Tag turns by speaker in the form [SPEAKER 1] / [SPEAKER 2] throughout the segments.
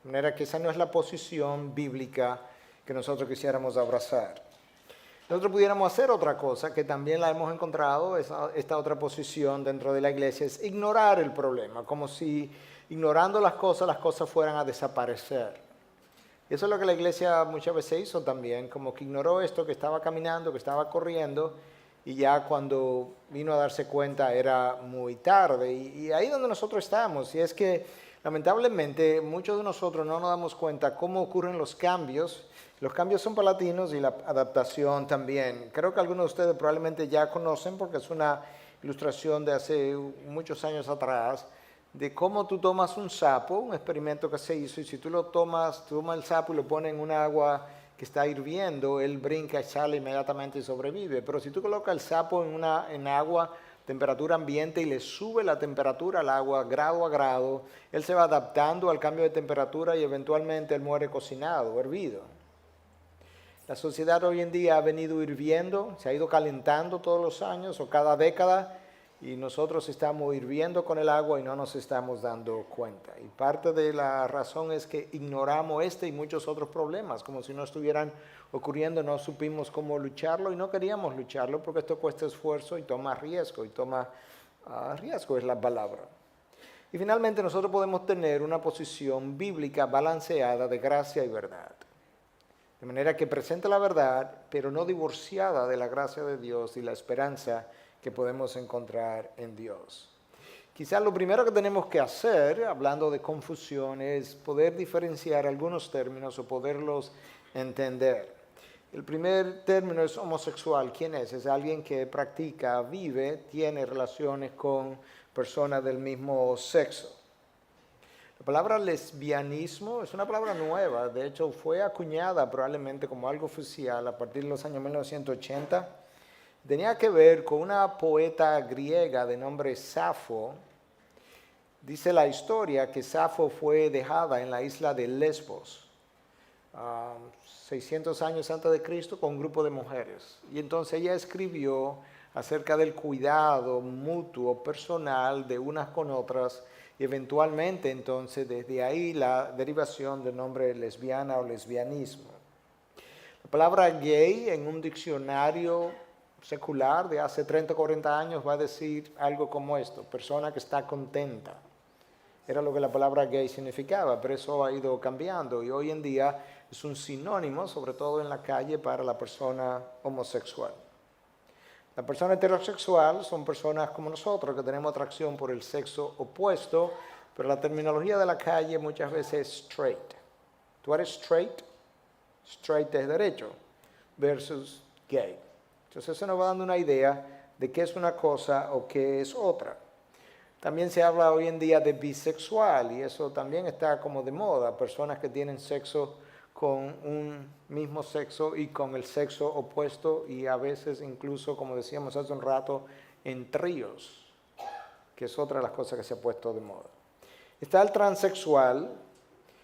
[SPEAKER 1] De manera que esa no es la posición bíblica que nosotros quisiéramos abrazar. Nosotros pudiéramos hacer otra cosa, que también la hemos encontrado, esta otra posición dentro de la iglesia, es ignorar el problema, como si ignorando las cosas fueran a desaparecer. Eso es lo que la iglesia muchas veces hizo también, como que ignoró esto, que estaba caminando, que estaba corriendo, y ya cuando vino a darse cuenta era muy tarde. Y ahí donde nosotros estamos, y es que lamentablemente muchos de nosotros no nos damos cuenta cómo ocurren los cambios. Los cambios son palatinos y la adaptación también. Creo que algunos de ustedes probablemente ya conocen porque es una ilustración de hace muchos años atrás, de cómo tú tomas un sapo, un experimento que se hizo, y si tú tomas el sapo y lo pones en un agua que está hirviendo, él brinca y sale inmediatamente y sobrevive. Pero si tú colocas el sapo en agua, temperatura ambiente, y le sube la temperatura al agua grado a grado, él se va adaptando al cambio de temperatura y eventualmente él muere cocinado, hervido. La sociedad hoy en día ha venido hirviendo, se ha ido calentando todos los años o cada década, y nosotros estamos hirviendo con el agua y no nos estamos dando cuenta. Y parte de la razón es que ignoramos este y muchos otros problemas, como si no estuvieran ocurriendo, no supimos cómo lucharlo y no queríamos lucharlo porque esto cuesta esfuerzo y toma riesgo, riesgo es la palabra. Y finalmente nosotros podemos tener una posición bíblica balanceada de gracia y verdad. De manera que presenta la verdad, pero no divorciada de la gracia de Dios y la esperanza que podemos encontrar en Dios. Quizás lo primero que tenemos que hacer, hablando de confusión, es poder diferenciar algunos términos o poderlos entender. El primer término es homosexual. ¿Quién es? Es alguien que practica, vive, tiene relaciones con personas del mismo sexo. La palabra lesbianismo es una palabra nueva, de hecho fue acuñada probablemente como algo oficial a partir de los años 1980. Tenía que ver con una poeta griega de nombre Safo. Dice la historia que Safo fue dejada en la isla de Lesbos, 600 años antes de Cristo, con un grupo de mujeres. Y entonces ella escribió acerca del cuidado mutuo, personal de unas con otras, y eventualmente entonces desde ahí la derivación del nombre lesbiana o lesbianismo. La palabra gay en un diccionario secular de hace 30 o 40 años va a decir algo como esto: persona que está contenta. Era lo que la palabra gay significaba, pero eso ha ido cambiando y hoy en día es un sinónimo, sobre todo en la calle, para la persona homosexual. La persona heterosexual son personas como nosotros que tenemos atracción por el sexo opuesto, pero la terminología de la calle muchas veces es straight. ¿Tú eres straight? Straight es derecho, versus gay. Entonces eso nos va dando una idea de qué es una cosa o qué es otra. También se habla hoy en día de bisexual y eso también está como de moda, personas que tienen sexo con un mismo sexo y con el sexo opuesto y a veces incluso, como decíamos hace un rato, en tríos, que es otra de las cosas que se ha puesto de moda. Está el transexual,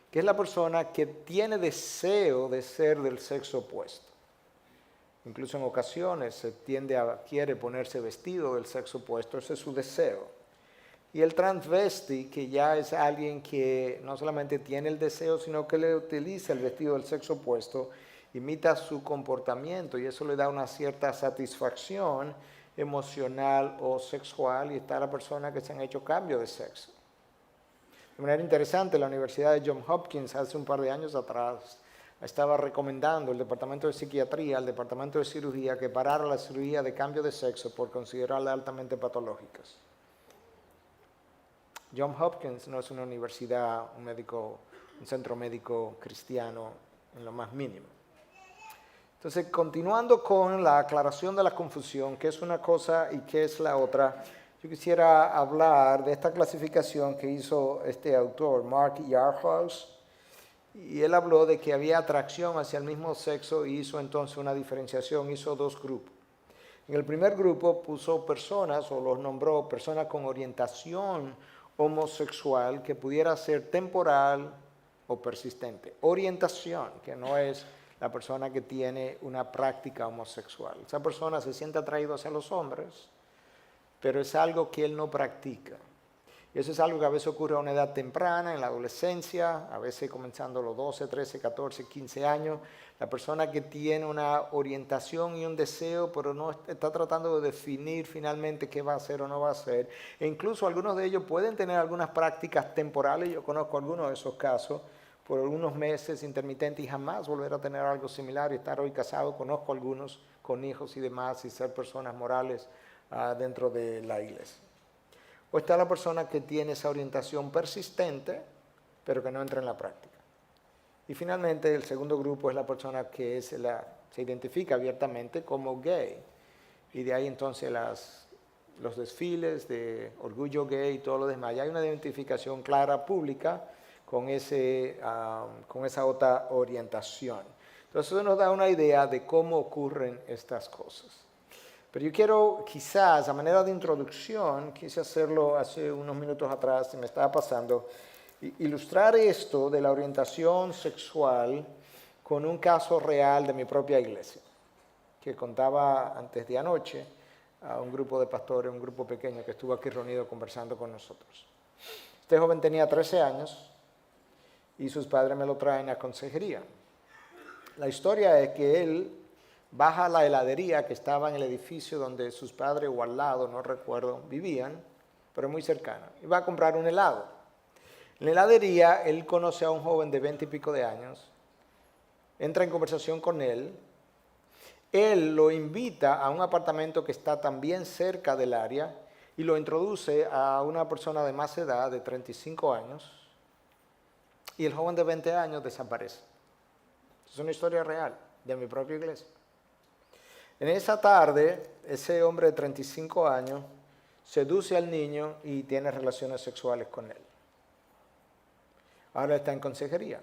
[SPEAKER 1] que es la persona que tiene deseo de ser del sexo opuesto. Incluso en ocasiones se quiere ponerse vestido del sexo opuesto, ese es su deseo. Y el transvesti, que ya es alguien que no solamente tiene el deseo, sino que le utiliza el vestido del sexo opuesto, imita su comportamiento y eso le da una cierta satisfacción emocional o sexual, y está la persona que se han hecho cambio de sexo. De manera interesante, la Universidad de Johns Hopkins hace un par de años atrás estaba recomendando al Departamento de Psiquiatría, al Departamento de Cirugía, que parara la cirugía de cambio de sexo por considerarla altamente patológicas. Johns Hopkins no es una universidad, un centro médico cristiano en lo más mínimo. Entonces, continuando con la aclaración de la confusión, qué es una cosa y qué es la otra, yo quisiera hablar de esta clasificación que hizo este autor, Mark Yarhouse, y él habló de que había atracción hacia el mismo sexo y hizo entonces una diferenciación, hizo dos grupos. En el primer grupo puso personas, o los nombró personas con orientación homosexual que pudiera ser temporal o persistente. Orientación, que no es la persona que tiene una práctica homosexual. Esa persona se siente atraído hacia los hombres, pero es algo que él no practica. Y eso es algo que a veces ocurre a una edad temprana, en la adolescencia, a veces comenzando a los 12, 13, 14, 15 años. La persona que tiene una orientación y un deseo, pero no está tratando de definir finalmente qué va a hacer o no va a hacer. E incluso algunos de ellos pueden tener algunas prácticas temporales, yo conozco algunos de esos casos, por algunos meses intermitentes y jamás volver a tener algo similar y estar hoy casado. Conozco algunos con hijos y demás y ser personas morales dentro de la iglesia. O está la persona que tiene esa orientación persistente, pero que no entra en la práctica. Y finalmente el segundo grupo es la persona que se identifica abiertamente como gay. Y de ahí entonces los desfiles de orgullo gay y todo lo demás. Ya hay una identificación clara, pública, con esa otra orientación. Entonces eso nos da una idea de cómo ocurren estas cosas. Pero yo quiero, quizás, a manera de introducción, quise hacerlo hace unos minutos atrás, y me estaba pasando, ilustrar esto de la orientación sexual con un caso real de mi propia iglesia, que contaba antes de anoche a un grupo de pastores, un grupo pequeño que estuvo aquí reunido conversando con nosotros. Este joven tenía 13 años y sus padres me lo traen a consejería. La historia es que él baja a la heladería que estaba en el edificio donde sus padres o al lado, no recuerdo, vivían, pero muy cercano. Y va a comprar un helado. En la heladería él conoce a un joven de 20 y pico de años, entra en conversación con él, él lo invita a un apartamento que está también cerca del área y lo introduce a una persona de más edad, de 35 años, y el joven de 20 años desaparece. Es una historia real de mi propia iglesia. En esa tarde, ese hombre de 35 años seduce al niño y tiene relaciones sexuales con él. Ahora está en consejería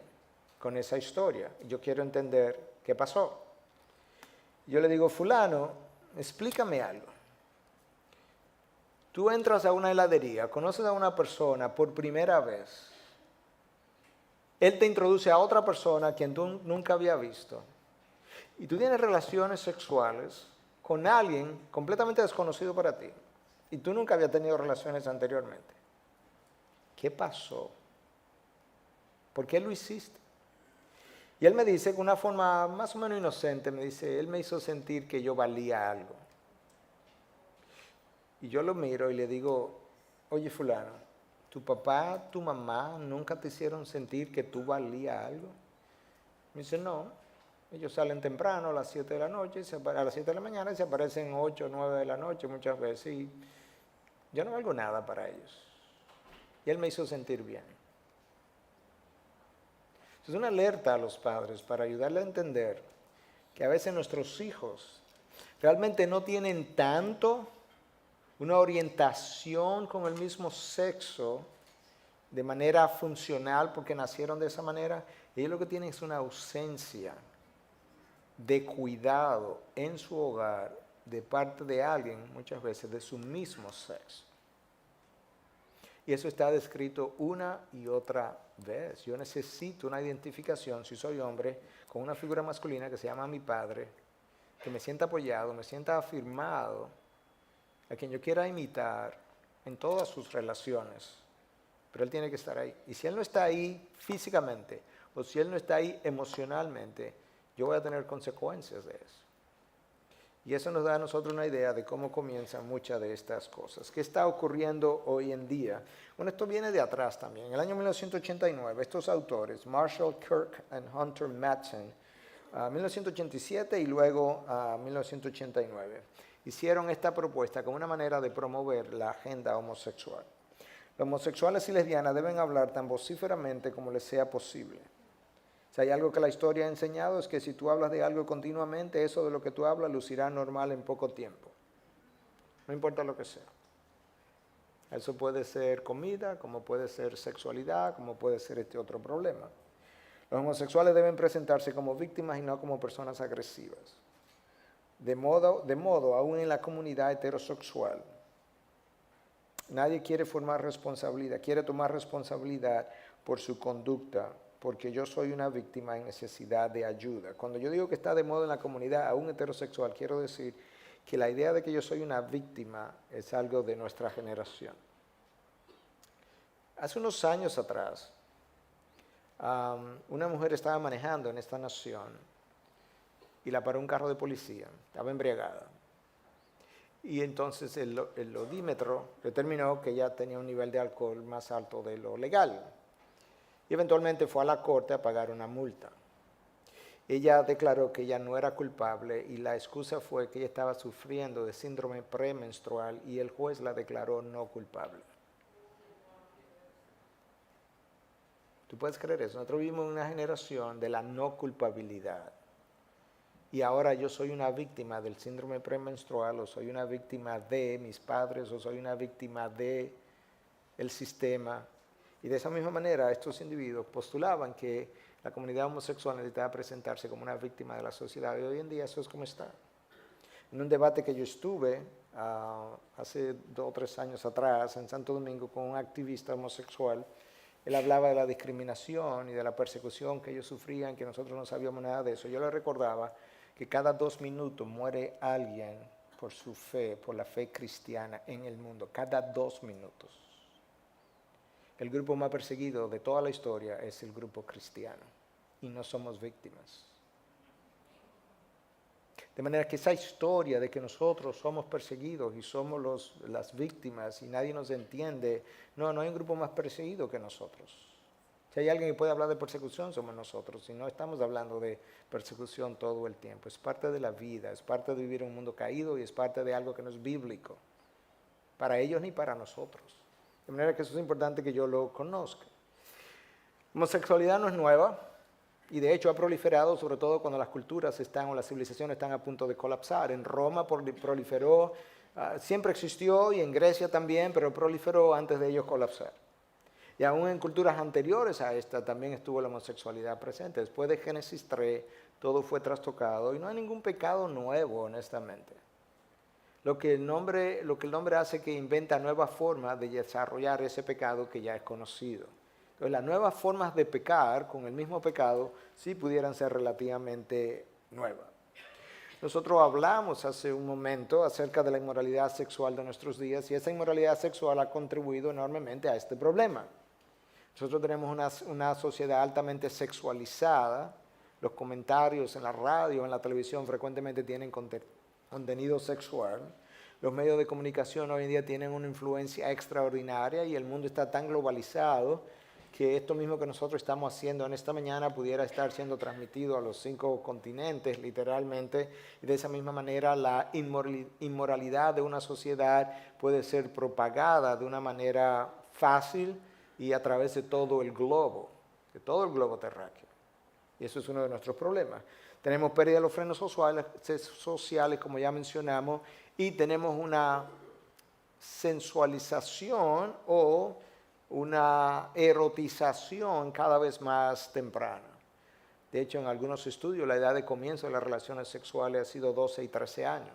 [SPEAKER 1] con esa historia. Yo quiero entender qué pasó. Yo le digo, fulano, explícame algo. Tú entras a una heladería, conoces a una persona por primera vez. Él te introduce a otra persona a quien tú nunca había visto. Y tú tienes relaciones sexuales con alguien completamente desconocido para ti. Y tú nunca habías tenido relaciones anteriormente. ¿Qué pasó? ¿Por qué lo hiciste? Y él me dice, con una forma más o menos inocente, me dice, él me hizo sentir que yo valía algo. Y yo lo miro y le digo, oye fulano, ¿tu papá, tu mamá nunca te hicieron sentir que tú valías algo? Me dice, no. Ellos salen temprano a las 7 de la noche, a las 7 de la mañana y se aparecen 8 o 9 de la noche muchas veces y yo no valgo nada para ellos. Y él me hizo sentir bien. Es una alerta a los padres para ayudarle a entender que a veces nuestros hijos realmente no tienen tanto una orientación con el mismo sexo de manera funcional porque nacieron de esa manera. Ellos lo que tienen es una ausencia de cuidado en su hogar de parte de alguien, muchas veces de su mismo sexo. Y eso está descrito una y otra vez. Yo necesito una identificación, si soy hombre, con una figura masculina que se llama mi padre, que me sienta apoyado, me sienta afirmado, a quien yo quiera imitar en todas sus relaciones. Pero él tiene que estar ahí. Y si él no está ahí físicamente, o si él no está ahí emocionalmente, yo voy a tener consecuencias de eso. Y eso nos da a nosotros una idea de cómo comienzan muchas de estas cosas. ¿Qué está ocurriendo hoy en día? Bueno, esto viene de atrás también. En el año 1989, estos autores, Marshall Kirk y Hunter Madsen, 1987 y luego 1989, hicieron esta propuesta como una manera de promover la agenda homosexual. Los homosexuales y lesbianas deben hablar tan vocíferamente como les sea posible. Si hay algo que la historia ha enseñado es que si tú hablas de algo continuamente, eso de lo que tú hablas lucirá normal en poco tiempo. No importa lo que sea. Eso puede ser comida, como puede ser sexualidad, como puede ser este otro problema. Los homosexuales deben presentarse como víctimas y no como personas agresivas. De modo, aún en la comunidad heterosexual, nadie quiere quiere tomar responsabilidad por su conducta, porque yo soy una víctima en necesidad de ayuda. Cuando yo digo que está de moda en la comunidad, aún heterosexual, quiero decir que la idea de que yo soy una víctima es algo de nuestra generación. Hace unos años atrás, una mujer estaba manejando en esta nación y la paró un carro de policía, estaba embriagada. Y entonces el odímetro determinó que ella tenía un nivel de alcohol más alto de lo legal. Y eventualmente fue a la corte a pagar una multa. Ella declaró que ella no era culpable y la excusa fue que ella estaba sufriendo de síndrome premenstrual y el juez la declaró no culpable. ¿Tú puedes creer eso? Nosotros vivimos en una generación de la no culpabilidad. Y ahora yo soy una víctima del síndrome premenstrual, o soy una víctima de mis padres, o soy una víctima de el sistema. Y de esa misma manera estos individuos postulaban que la comunidad homosexual necesitaba presentarse como una víctima de la sociedad. Y hoy en día eso es como está. En un debate que yo estuve hace 2 o 3 años atrás en Santo Domingo con un activista homosexual, él hablaba de la discriminación y de la persecución que ellos sufrían, que nosotros no sabíamos nada de eso. Yo le recordaba que cada 2 minutos muere alguien por su fe, por la fe cristiana en el mundo. Cada 2 minutos. El grupo más perseguido de toda la historia es el grupo cristiano. Y no somos víctimas. De manera que esa historia de que nosotros somos perseguidos y somos las víctimas y nadie nos entiende, no hay un grupo más perseguido que nosotros. Si hay alguien que puede hablar de persecución, somos nosotros. Y no estamos hablando de persecución todo el tiempo. Es parte de la vida, es parte de vivir en un mundo caído y es parte de algo que no es bíblico. Para ellos ni para nosotros. De manera que eso es importante que yo lo conozca. La homosexualidad no es nueva y de hecho ha proliferado sobre todo cuando las culturas están o las civilizaciones están a punto de colapsar. En Roma proliferó, siempre existió y en Grecia también, pero proliferó antes de ellos colapsar. Y aún en culturas anteriores a esta también estuvo la homosexualidad presente. Después de Génesis 3, todo fue trastocado y no hay ningún pecado nuevo, honestamente. Lo que el nombre hace es que inventa nuevas formas de desarrollar ese pecado que ya es conocido. Entonces, las nuevas formas de pecar con el mismo pecado sí pudieran ser relativamente nuevas. Nosotros hablamos hace un momento acerca de la inmoralidad sexual de nuestros días y esa inmoralidad sexual ha contribuido enormemente a este problema. Nosotros tenemos una sociedad altamente sexualizada. Los comentarios en la radio, en la televisión frecuentemente tienen contenido sexual. Los medios de comunicación hoy en día tienen una influencia extraordinaria y el mundo está tan globalizado que esto mismo que nosotros estamos haciendo en esta mañana pudiera estar siendo transmitido a los 5 continentes, literalmente, y de esa misma manera la inmoralidad de una sociedad puede ser propagada de una manera fácil y a través de todo el globo terráqueo. Y eso es uno de nuestros problemas. Tenemos pérdida de los frenos sociales, como ya mencionamos, y tenemos una sensualización o una erotización cada vez más temprana. De hecho, en algunos estudios la edad de comienzo de las relaciones sexuales ha sido 12 y 13 años.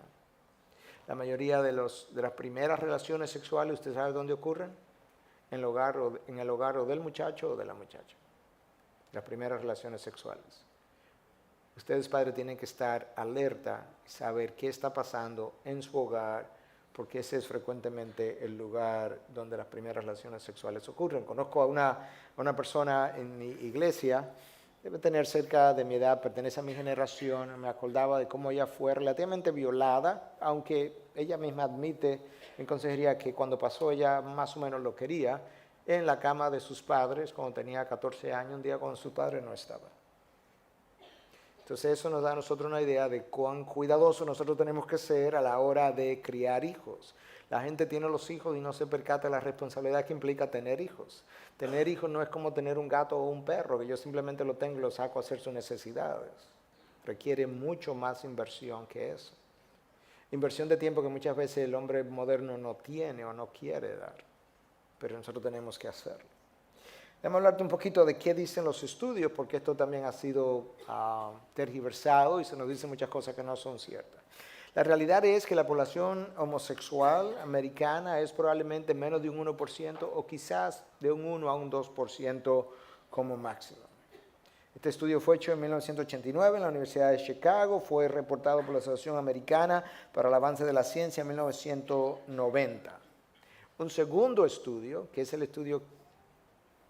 [SPEAKER 1] La mayoría de las primeras relaciones sexuales, ¿usted sabe dónde ocurren? En el hogar o del muchacho o de la muchacha. Las primeras relaciones sexuales. Ustedes, padres, tienen que estar alerta y saber qué está pasando en su hogar, porque ese es frecuentemente el lugar donde las primeras relaciones sexuales ocurren. Conozco a una persona en mi iglesia, debe tener cerca de mi edad, pertenece a mi generación, me acordaba de cómo ella fue relativamente violada, aunque ella misma admite en consejería que cuando pasó ella más o menos lo quería, en la cama de sus padres cuando tenía 14 años, un día cuando su padre no estaba. Entonces eso nos da a nosotros una idea de cuán cuidadosos nosotros tenemos que ser a la hora de criar hijos. La gente tiene los hijos y no se percata de la responsabilidad que implica tener hijos. Tener hijos no es como tener un gato o un perro, que yo simplemente lo tengo y lo saco a hacer sus necesidades. Requiere mucho más inversión que eso. Inversión de tiempo que muchas veces el hombre moderno no tiene o no quiere dar, pero nosotros tenemos que hacerlo. Déjame hablarte un poquito de qué dicen los estudios, porque esto también ha sido tergiversado y se nos dicen muchas cosas que no son ciertas. La realidad es que la población homosexual americana es probablemente menos de un 1% o quizás de un 1 a un 2% como máximo. Este estudio fue hecho en 1989 en la Universidad de Chicago, fue reportado por la Asociación Americana para el Avance de la Ciencia en 1990. Un segundo estudio, que es el estudio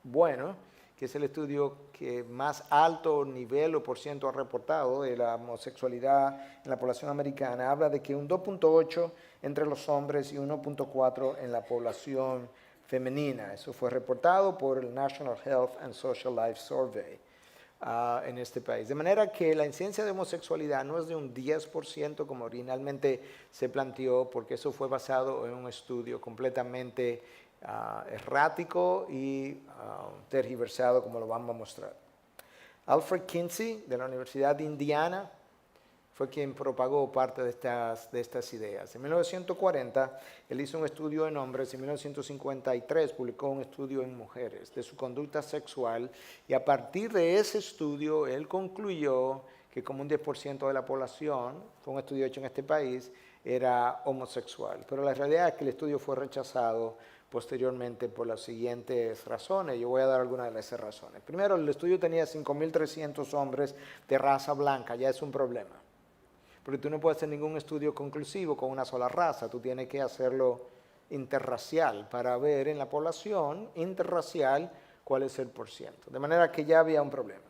[SPEAKER 1] bueno, que es el estudio que más alto nivel o por ciento ha reportado de la homosexualidad en la población americana, habla de que un 2.8 entre los hombres y 1.4 en la población femenina. Eso fue reportado por el National Health and Social Life Survey en este país. De manera que la incidencia de homosexualidad no es de un 10% como originalmente se planteó, porque eso fue basado en un estudio completamente errático y tergiversado, como lo vamos a mostrar. Alfred Kinsey, de la Universidad de Indiana, fue quien propagó parte de estas ideas. En 1940, él hizo un estudio en hombres, y en 1953 publicó un estudio en mujeres de su conducta sexual, y a partir de ese estudio, él concluyó que como un 10% de la población, fue un estudio hecho en este país, era homosexual. Pero la realidad es que el estudio fue rechazado posteriormente por las siguientes razones. Yo voy a dar algunas de esas razones. Primero, el estudio tenía 5.300 hombres de raza blanca, ya es un problema. Porque tú no puedes hacer ningún estudio conclusivo con una sola raza, tú tienes que hacerlo interracial para ver en la población interracial cuál es el porciento. De manera que ya había un problema.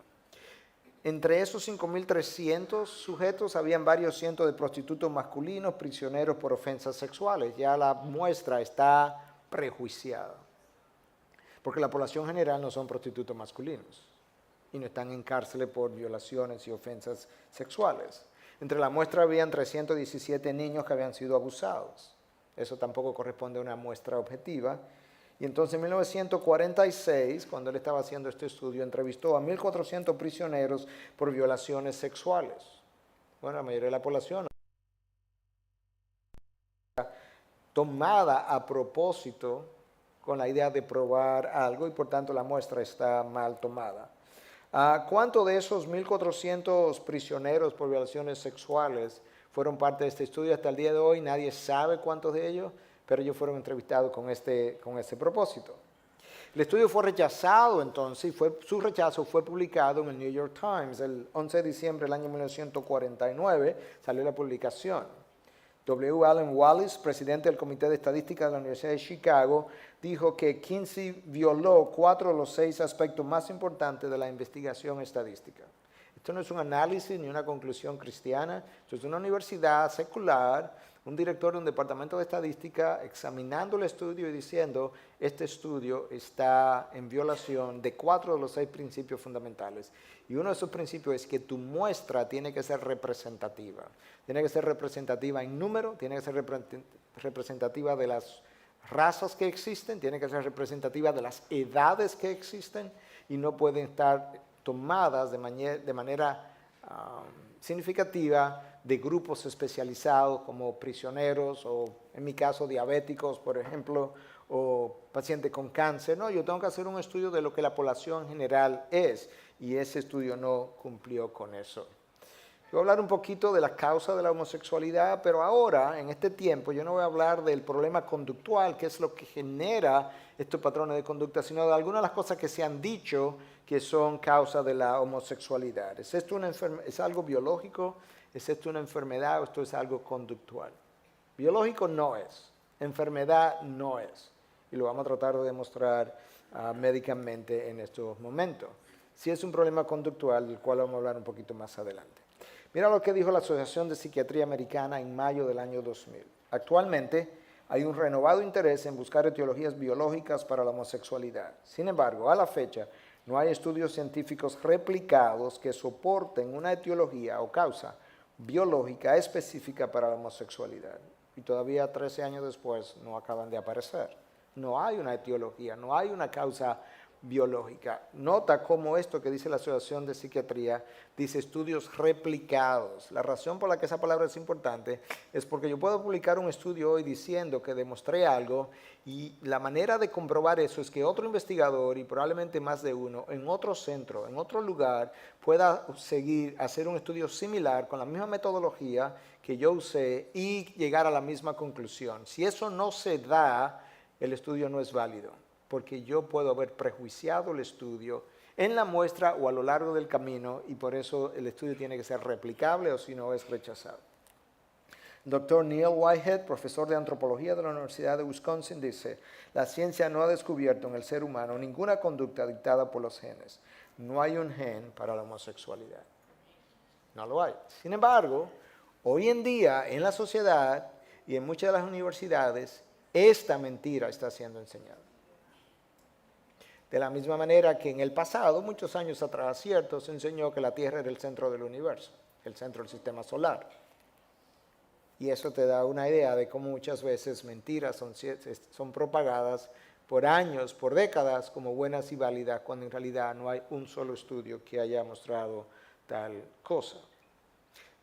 [SPEAKER 1] Entre esos 5.300 sujetos habían varios cientos de prostitutos masculinos prisioneros por ofensas sexuales. Ya la muestra está prejuiciada, porque la población general no son prostitutos masculinos y no están en cárceles por violaciones y ofensas sexuales. Entre la muestra habían 317 niños que habían sido abusados. Eso tampoco corresponde a una muestra objetiva. Y entonces en 1946, cuando él estaba haciendo este estudio, entrevistó a 1.400 prisioneros por violaciones sexuales. Bueno, la mayoría de la población tomada a propósito con la idea de probar algo, y por tanto la muestra está mal tomada. ¿Cuántos de esos 1.400 prisioneros por violaciones sexuales fueron parte de este estudio? Hasta el día de hoy nadie sabe cuántos de ellos, pero ellos fueron entrevistados con este propósito. El estudio fue rechazado entonces, y su rechazo fue publicado en el New York Times. El 11 de diciembre del año 1949 salió la publicación. W. Allen Wallace, presidente del Comité de Estadística de la Universidad de Chicago, dijo que Kinsey violó 4 de los 6 aspectos más importantes de la investigación estadística. Esto no es un análisis ni una conclusión cristiana, esto es una universidad secular, un director de un departamento de estadística examinando el estudio y diciendo, este estudio está en violación de 4 de los 6 principios fundamentales. Y uno de esos principios es que tu muestra tiene que ser representativa. Tiene que ser representativa en número, tiene que ser representativa de las razas que existen, tiene que ser representativa de las edades que existen, y no pueden estar tomadas de manera significativa de grupos especializados como prisioneros o, en mi caso, diabéticos, por ejemplo, o pacientes con cáncer. No, yo tengo que hacer un estudio de lo que la población general es, y ese estudio no cumplió con eso. Voy a hablar un poquito de la causa de la homosexualidad, pero ahora, en este tiempo, yo no voy a hablar del problema conductual, que es lo que genera estos patrones de conducta, sino de algunas de las cosas que se han dicho que son causa de la homosexualidad. ¿Es esto es algo biológico? ¿Es esto una enfermedad o esto es algo conductual? Biológico no es, enfermedad no es, y lo vamos a tratar de demostrar médicamente en estos momentos. Sí es un problema conductual, del cual vamos a hablar un poquito más adelante. Mira lo que dijo la Asociación de Psiquiatría Americana en mayo del año 2000. Actualmente hay un renovado interés en buscar etiologías biológicas para la homosexualidad. Sin embargo, a la fecha, no hay estudios científicos replicados que soporten una etiología o causa biológica específica para la homosexualidad. Y todavía 13 años después no acaban de aparecer. No hay una etiología, no hay una causa biológica. Nota cómo esto que dice la Asociación de Psiquiatría dice estudios replicados. La razón por la que esa palabra es importante es porque yo puedo publicar un estudio hoy diciendo que demostré algo, y la manera de comprobar eso es que otro investigador, y probablemente más de uno, en otro centro, en otro lugar, pueda hacer un estudio similar con la misma metodología que yo usé y llegar a la misma conclusión. Si eso no se da, el estudio no es válido, porque yo puedo haber prejuiciado el estudio en la muestra o a lo largo del camino, y por eso el estudio tiene que ser replicable, o si no es rechazado. El doctor Neil Whitehead, profesor de antropología de la Universidad de Wisconsin, dice, la ciencia no ha descubierto en el ser humano ninguna conducta dictada por los genes. No hay un gen para la homosexualidad. No lo hay. Sin embargo, hoy en día en la sociedad y en muchas de las universidades, esta mentira está siendo enseñada. De la misma manera que en el pasado, muchos años atrás, cierto, se enseñó que la Tierra era el centro del universo, el centro del sistema solar. Y eso te da una idea de cómo muchas veces mentiras son propagadas por años, por décadas, como buenas y válidas, cuando en realidad no hay un solo estudio que haya mostrado tal cosa.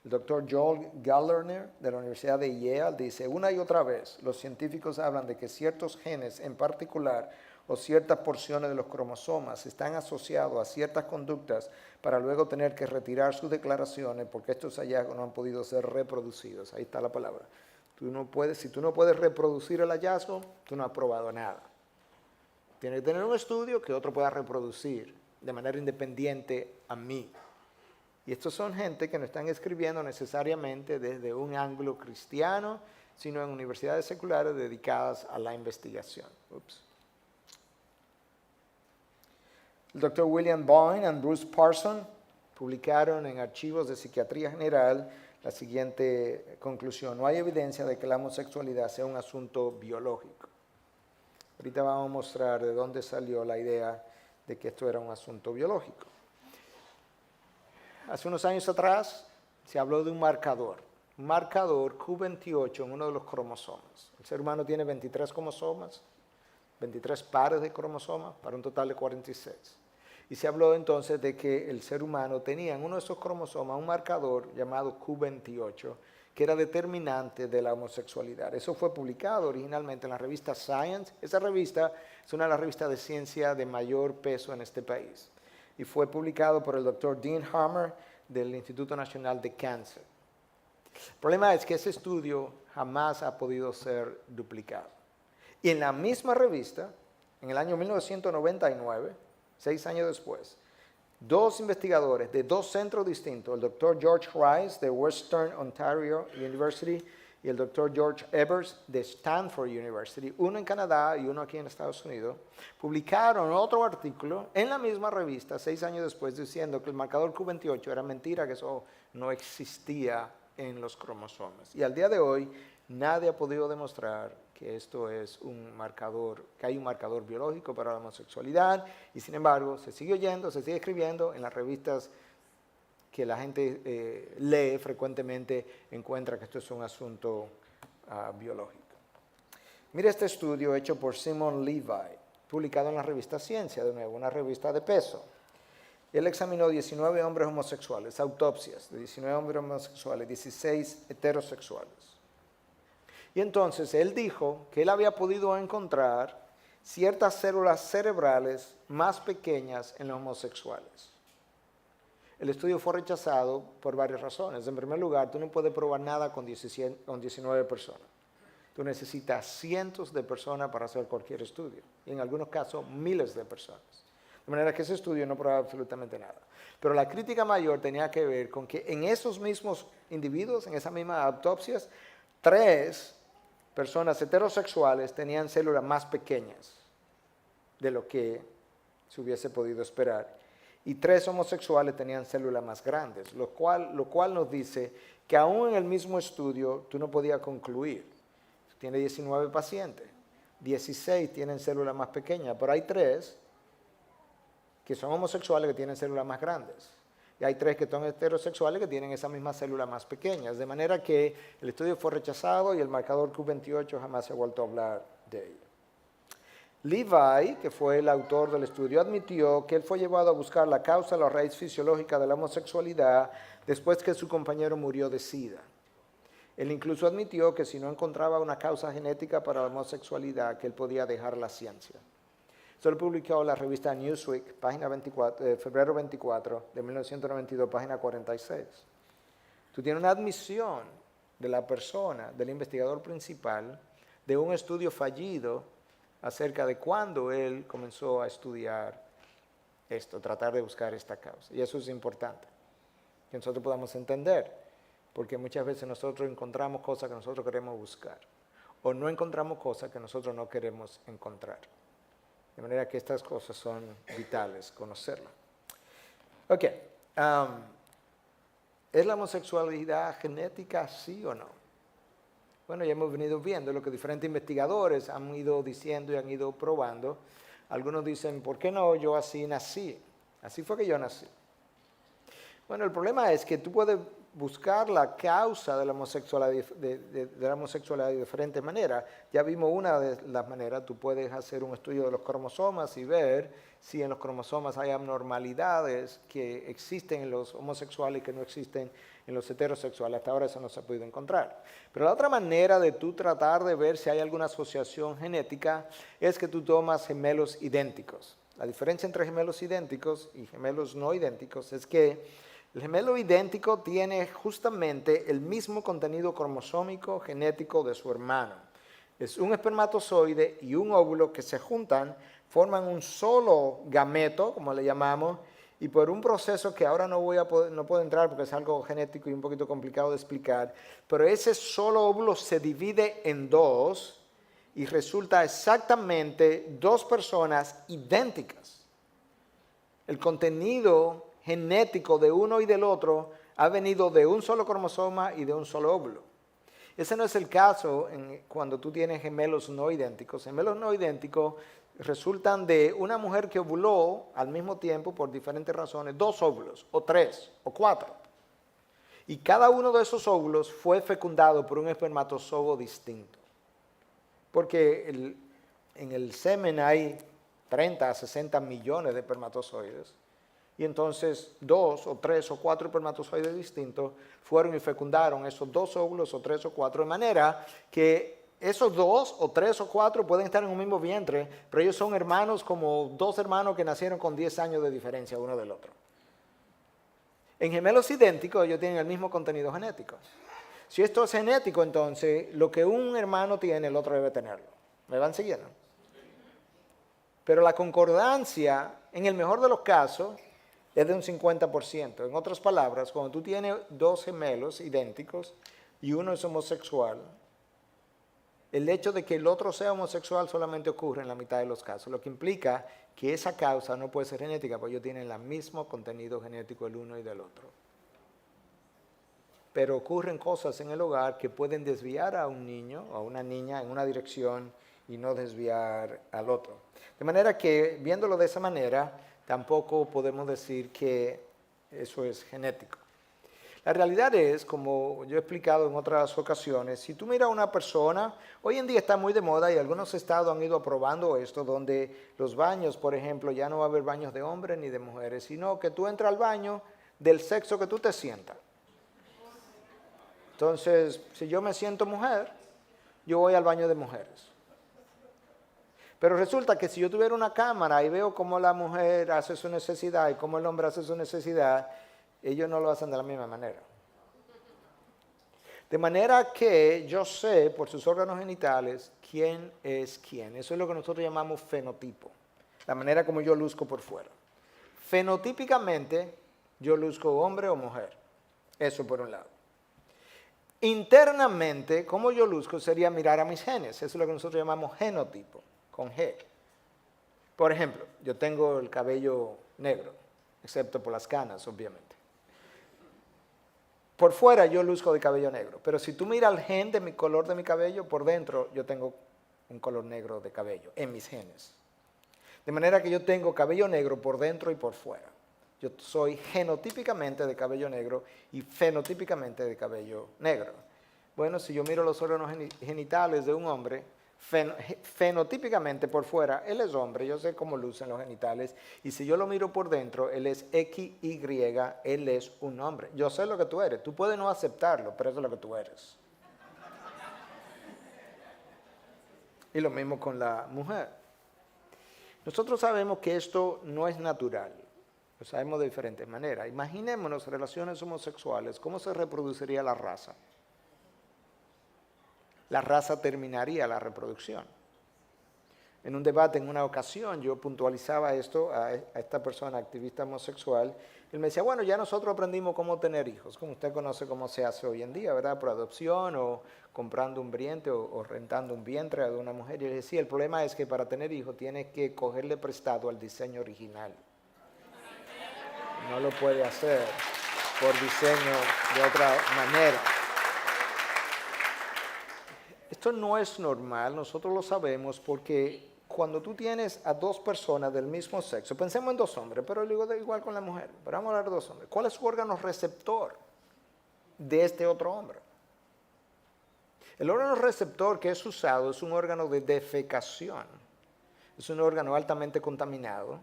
[SPEAKER 1] El doctor Joel Gallner, de la Universidad de Yale, dice, una y otra vez, los científicos hablan de que ciertos genes en particular o ciertas porciones de los cromosomas están asociados a ciertas conductas para luego tener que retirar sus declaraciones porque estos hallazgos no han podido ser reproducidos. Ahí está la palabra. Si tú no puedes reproducir el hallazgo, tú no has probado nada. Tienes que tener un estudio que otro pueda reproducir de manera independiente a mí. Y estos son gente que no están escribiendo necesariamente desde un ángulo cristiano, sino en universidades seculares dedicadas a la investigación. El doctor William Boyne y Bruce Parson publicaron en Archivos de Psiquiatría General la siguiente conclusión. No hay evidencia de que la homosexualidad sea un asunto biológico. Ahorita vamos a mostrar de dónde salió la idea de que esto era un asunto biológico. Hace unos años atrás se habló de un marcador Q28 en uno de los cromosomas. El ser humano tiene 23 cromosomas, 23 pares de cromosomas para un total de 46. Y se habló entonces de que el ser humano tenía en uno de esos cromosomas un marcador llamado Q28 que era determinante de la homosexualidad. Eso fue publicado originalmente en la revista Science. Esa revista es una de las revistas de ciencia de mayor peso en este país. Y fue publicado por el doctor Dean Hammer del Instituto Nacional de Cáncer. El problema es que ese estudio jamás ha podido ser duplicado. Y en la misma revista, en el año 1999, 6 años después, dos investigadores de dos centros distintos, el doctor George Rice de Western Ontario University y el doctor George Ebers de Stanford University, uno en Canadá y uno aquí en Estados Unidos, publicaron otro artículo en la misma revista 6 años después diciendo que el marcador Q28 era mentira, que eso no existía en los cromosomas. Y al día de hoy nadie ha podido demostrar que esto es un marcador, que hay un marcador biológico para la homosexualidad, y sin embargo se sigue oyendo, se sigue escribiendo en las revistas que la gente lee frecuentemente, encuentra que esto es un asunto biológico. Mira este estudio hecho por Simon Levi, publicado en la revista Ciencia, de nuevo, una revista de peso. Él examinó 19 hombres homosexuales, autopsias de 19 hombres homosexuales, 16 heterosexuales. Y entonces él dijo que él había podido encontrar ciertas células cerebrales más pequeñas en los homosexuales. El estudio fue rechazado por varias razones. En primer lugar, tú no puedes probar nada con 19 personas. Tú necesitas cientos de personas para hacer cualquier estudio. Y en algunos casos, miles de personas. De manera que ese estudio no prueba absolutamente nada. Pero la crítica mayor tenía que ver con que en esos mismos individuos, en esas mismas autopsias, 3 personas heterosexuales tenían células más pequeñas de lo que se hubiese podido esperar. Y 3 homosexuales tenían células más grandes, lo cual nos dice que aún en el mismo estudio tú no podías concluir. Tiene 19 pacientes, 16 tienen células más pequeñas, pero hay 3 que son homosexuales que tienen células más grandes. Y hay 3 que son heterosexuales que tienen esa misma célula más pequeñas. De manera que el estudio fue rechazado y el marcador Q28 jamás se ha vuelto a hablar de ello. Levi, que fue el autor del estudio, admitió que él fue llevado a buscar la causa, la raíz fisiológica de la homosexualidad después que su compañero murió de SIDA. Él incluso admitió que si no encontraba una causa genética para la homosexualidad, que él podía dejar la ciencia. Esto lo publicó la revista Newsweek, página 24, febrero 24 de 1992, página 46. Tú tienes una admisión de la persona, del investigador principal, de un estudio fallido acerca de cuándo él comenzó a estudiar esto, tratar de buscar esta causa. Y eso es importante, que nosotros podamos entender porque muchas veces nosotros encontramos cosas que nosotros queremos buscar, o no encontramos cosas que nosotros no queremos encontrar. De manera que estas cosas son vitales, conocerlas. Ok, ¿es la homosexualidad genética, sí o no? Bueno, ya hemos venido viendo lo que diferentes investigadores han ido diciendo y han ido probando. Algunos dicen, ¿por qué no? Yo así nací. Así fue que yo nací. Bueno, el problema es que tú puedes buscar la causa de la homosexualidad de diferentes maneras. Ya vimos una de las maneras, tú puedes hacer un estudio de los cromosomas y ver si en los cromosomas hay abnormalidades que existen en los homosexuales y que no existen en los heterosexuales. Hasta ahora eso no se ha podido encontrar. Pero la otra manera de tú tratar de ver si hay alguna asociación genética es que tú tomas gemelos idénticos. La diferencia entre gemelos idénticos y gemelos no idénticos es que el gemelo idéntico tiene justamente el mismo contenido cromosómico genético de su hermano. Es un espermatozoide y un óvulo que se juntan, forman un solo gameto, como le llamamos, y por un proceso que ahora no puedo entrar porque es algo genético y un poquito complicado de explicar, pero ese solo óvulo se divide en dos y resulta exactamente dos personas idénticas. El contenido genético de uno y del otro ha venido de un solo cromosoma y de un solo óvulo. Ese no es el caso cuando tú tienes gemelos no idénticos. Gemelos no idénticos resultan de una mujer que ovuló al mismo tiempo por diferentes razones, dos óvulos, o tres, o cuatro. Y cada uno de esos óvulos fue fecundado por un espermatozoide distinto. Porque en el semen hay 30 a 60 millones de espermatozoides. Y entonces 2 o 3 o 4 espermatozoides distintos fueron y fecundaron esos 2 óvulos o 3 o 4, de manera que esos 2 o 3 o 4 pueden estar en un mismo vientre, pero ellos son hermanos como dos hermanos que nacieron con 10 años de diferencia uno del otro. En gemelos idénticos ellos tienen el mismo contenido genético. Si esto es genético, entonces lo que un hermano tiene, el otro debe tenerlo. ¿Me van siguiendo? Pero la concordancia, en el mejor de los casos, es de un 50%. En otras palabras, cuando tú tienes dos gemelos idénticos y uno es homosexual, el hecho de que el otro sea homosexual solamente ocurre en la mitad de los casos, lo que implica que esa causa no puede ser genética, porque ellos tienen el mismo contenido genético el uno y del otro. Pero ocurren cosas en el hogar que pueden desviar a un niño o a una niña en una dirección y no desviar al otro. De manera que, viéndolo de esa manera, tampoco podemos decir que eso es genético. La realidad es, como yo he explicado en otras ocasiones, si tú miras a una persona, hoy en día está muy de moda y algunos estados han ido aprobando esto, donde los baños, por ejemplo, ya no va a haber baños de hombres ni de mujeres, sino que tú entras al baño del sexo que tú te sientas. Entonces, si yo me siento mujer, yo voy al baño de mujeres. Pero resulta que si yo tuviera una cámara y veo cómo la mujer hace su necesidad y cómo el hombre hace su necesidad, ellos no lo hacen de la misma manera. De manera que yo sé por sus órganos genitales quién es quién. Eso es lo que nosotros llamamos fenotipo, la manera como yo luzco por fuera. Fenotípicamente yo luzco hombre o mujer, eso por un lado. Internamente, como yo luzco sería mirar a mis genes, eso es lo que nosotros llamamos genotipo, con G. Por ejemplo, yo tengo el cabello negro, excepto por las canas, obviamente. Por fuera yo luzco de cabello negro, pero si tú miras el gen de mi color de mi cabello, por dentro yo tengo un color negro de cabello en mis genes. De manera que yo tengo cabello negro por dentro y por fuera. Yo soy genotípicamente de cabello negro y fenotípicamente de cabello negro. Bueno, si yo miro los órganos genitales de un hombre, fenotípicamente por fuera, él es hombre, yo sé cómo lucen los genitales, y si yo lo miro por dentro, él es XY, él es un hombre. Yo sé lo que tú eres, tú puedes no aceptarlo, pero eso es lo que tú eres. Y lo mismo con la mujer. Nosotros sabemos que esto no es natural, lo sabemos de diferentes maneras. Imaginémonos relaciones homosexuales, ¿cómo se reproduciría la raza? La raza terminaría la reproducción. En un debate en una ocasión yo puntualizaba esto a esta persona activista homosexual Él me decía, bueno, ya nosotros aprendimos cómo tener hijos, como usted conoce cómo se hace hoy en día, ¿verdad? Por adopción o comprando un vientre o rentando un vientre de una mujer. Y él decía, el problema es que para tener hijos tienes que cogerle prestado al diseño original. No lo puede hacer por diseño de otra manera. Esto no es normal, nosotros lo sabemos porque cuando tú tienes a dos personas del mismo sexo, pensemos en dos hombres, pero digo igual con la mujer, pero vamos a hablar de dos hombres. ¿Cuál es su órgano receptor de este otro hombre? El órgano receptor que es usado es un órgano de defecación, es un órgano altamente contaminado,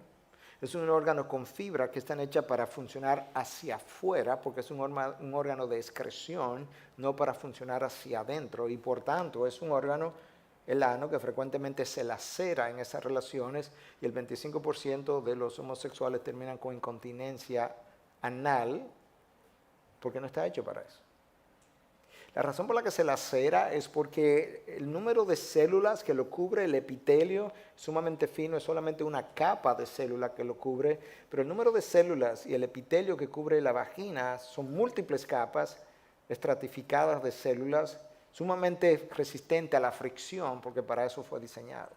[SPEAKER 1] es un órgano con fibra que están hechas para funcionar hacia afuera, porque es un órgano de excreción, no para funcionar hacia adentro, y por tanto es un órgano, el ano, que frecuentemente se lacera en esas relaciones, y el 25% de los homosexuales terminan con incontinencia anal, porque no está hecho para eso. La razón por la que se lacera es porque el número de células que lo cubre, el epitelio, es sumamente fino, es solamente una capa de células que lo cubre, pero el número de células y el epitelio que cubre la vagina son múltiples capas estratificadas de células, sumamente resistente a la fricción, porque para eso fue diseñado.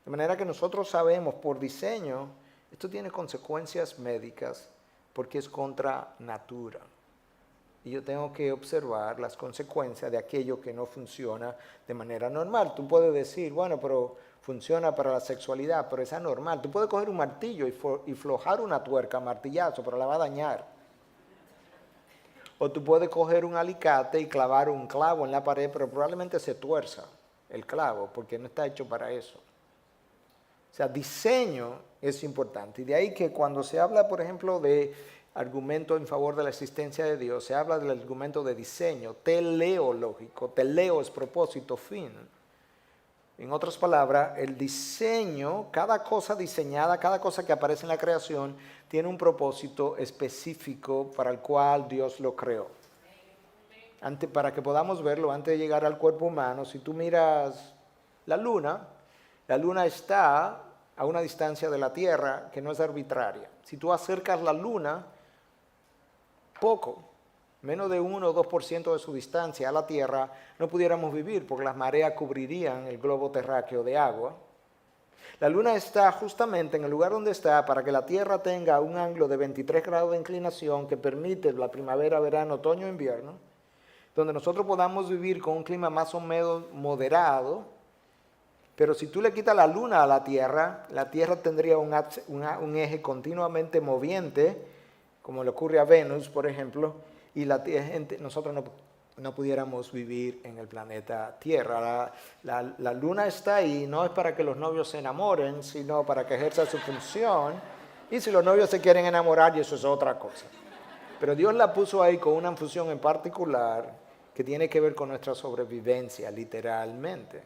[SPEAKER 1] De manera que nosotros sabemos por diseño, esto tiene consecuencias médicas, porque es contra natura. Y yo tengo que observar las consecuencias de aquello que no funciona de manera normal. Tú puedes decir, bueno, pero funciona para la sexualidad, pero es anormal. Tú puedes coger un martillo y flojar una tuerca, martillazo, pero la va a dañar. O tú puedes coger un alicate y clavar un clavo en la pared, pero probablemente se tuerza el clavo, porque no está hecho para eso. O sea, diseño es importante. Y de ahí que cuando se habla, por ejemplo, de argumento en favor de la existencia de Dios, se habla del argumento de diseño, teleológico. Teleo es propósito, fin. En otras palabras, el diseño, cada cosa diseñada, cada cosa que aparece en la creación, tiene un propósito específico para el cual Dios lo creó. Para que podamos verlo, antes de llegar al cuerpo humano, si tú miras la luna está a una distancia de la Tierra que no es arbitraria. Si tú acercas la luna, poco, menos de 1 o 2% de su distancia a la Tierra, no pudiéramos vivir porque las mareas cubrirían el globo terráqueo de agua. La luna está justamente en el lugar donde está para que la Tierra tenga un ángulo de 23 grados de inclinación que permite la primavera, verano, otoño, invierno, donde nosotros podamos vivir con un clima más o menos moderado. Pero si tú le quitas la luna a la Tierra tendría un eje continuamente moviente, como le ocurre a Venus, por ejemplo, y nosotros no pudiéramos vivir en el planeta Tierra. La luna está ahí, no es para que los novios se enamoren, sino para que ejerza su función. Y si los novios se quieren enamorar, y eso es otra cosa. Pero Dios la puso ahí con una función en particular que tiene que ver con nuestra sobrevivencia, literalmente.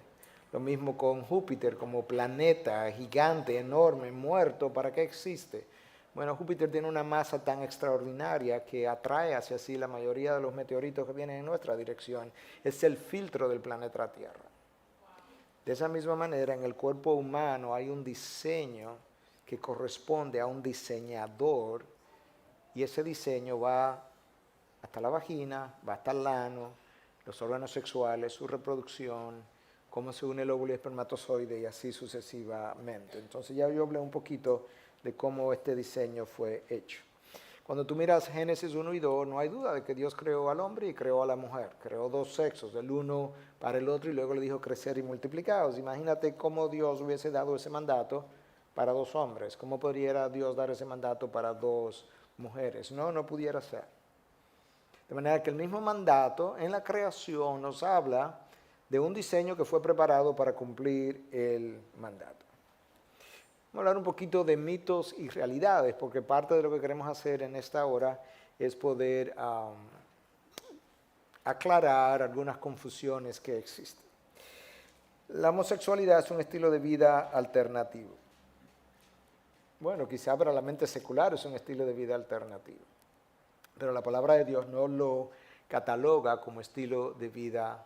[SPEAKER 1] Lo mismo con Júpiter como planeta gigante, enorme, muerto. ¿Para qué existe? Bueno, Júpiter tiene una masa tan extraordinaria que atrae hacia sí la mayoría de los meteoritos que vienen en nuestra dirección. Es el filtro del planeta Tierra. De esa misma manera, en el cuerpo humano hay un diseño que corresponde a un diseñador, y ese diseño va hasta la vagina, va hasta el ano, los órganos sexuales, su reproducción, cómo se une el óvulo y el espermatozoide y así sucesivamente. Entonces ya yo hablé un poquito de cómo este diseño fue hecho. Cuando tú miras Génesis 1 y 2, no hay duda de que Dios creó al hombre y creó a la mujer. Creó dos sexos, el uno para el otro, y luego le dijo crecer y multiplicaos. Imagínate cómo Dios hubiese dado ese mandato para dos hombres. ¿Cómo podría Dios dar ese mandato para dos mujeres? No pudiera ser. De manera que el mismo mandato en la creación nos habla de un diseño que fue preparado para cumplir el mandato. Vamos a hablar un poquito de mitos y realidades, porque parte de lo que queremos hacer en esta hora es poder aclarar algunas confusiones que existen. La homosexualidad es un estilo de vida alternativo. Bueno, quizá para la mente secular es un estilo de vida alternativo, pero la palabra de Dios no lo cataloga como estilo de vida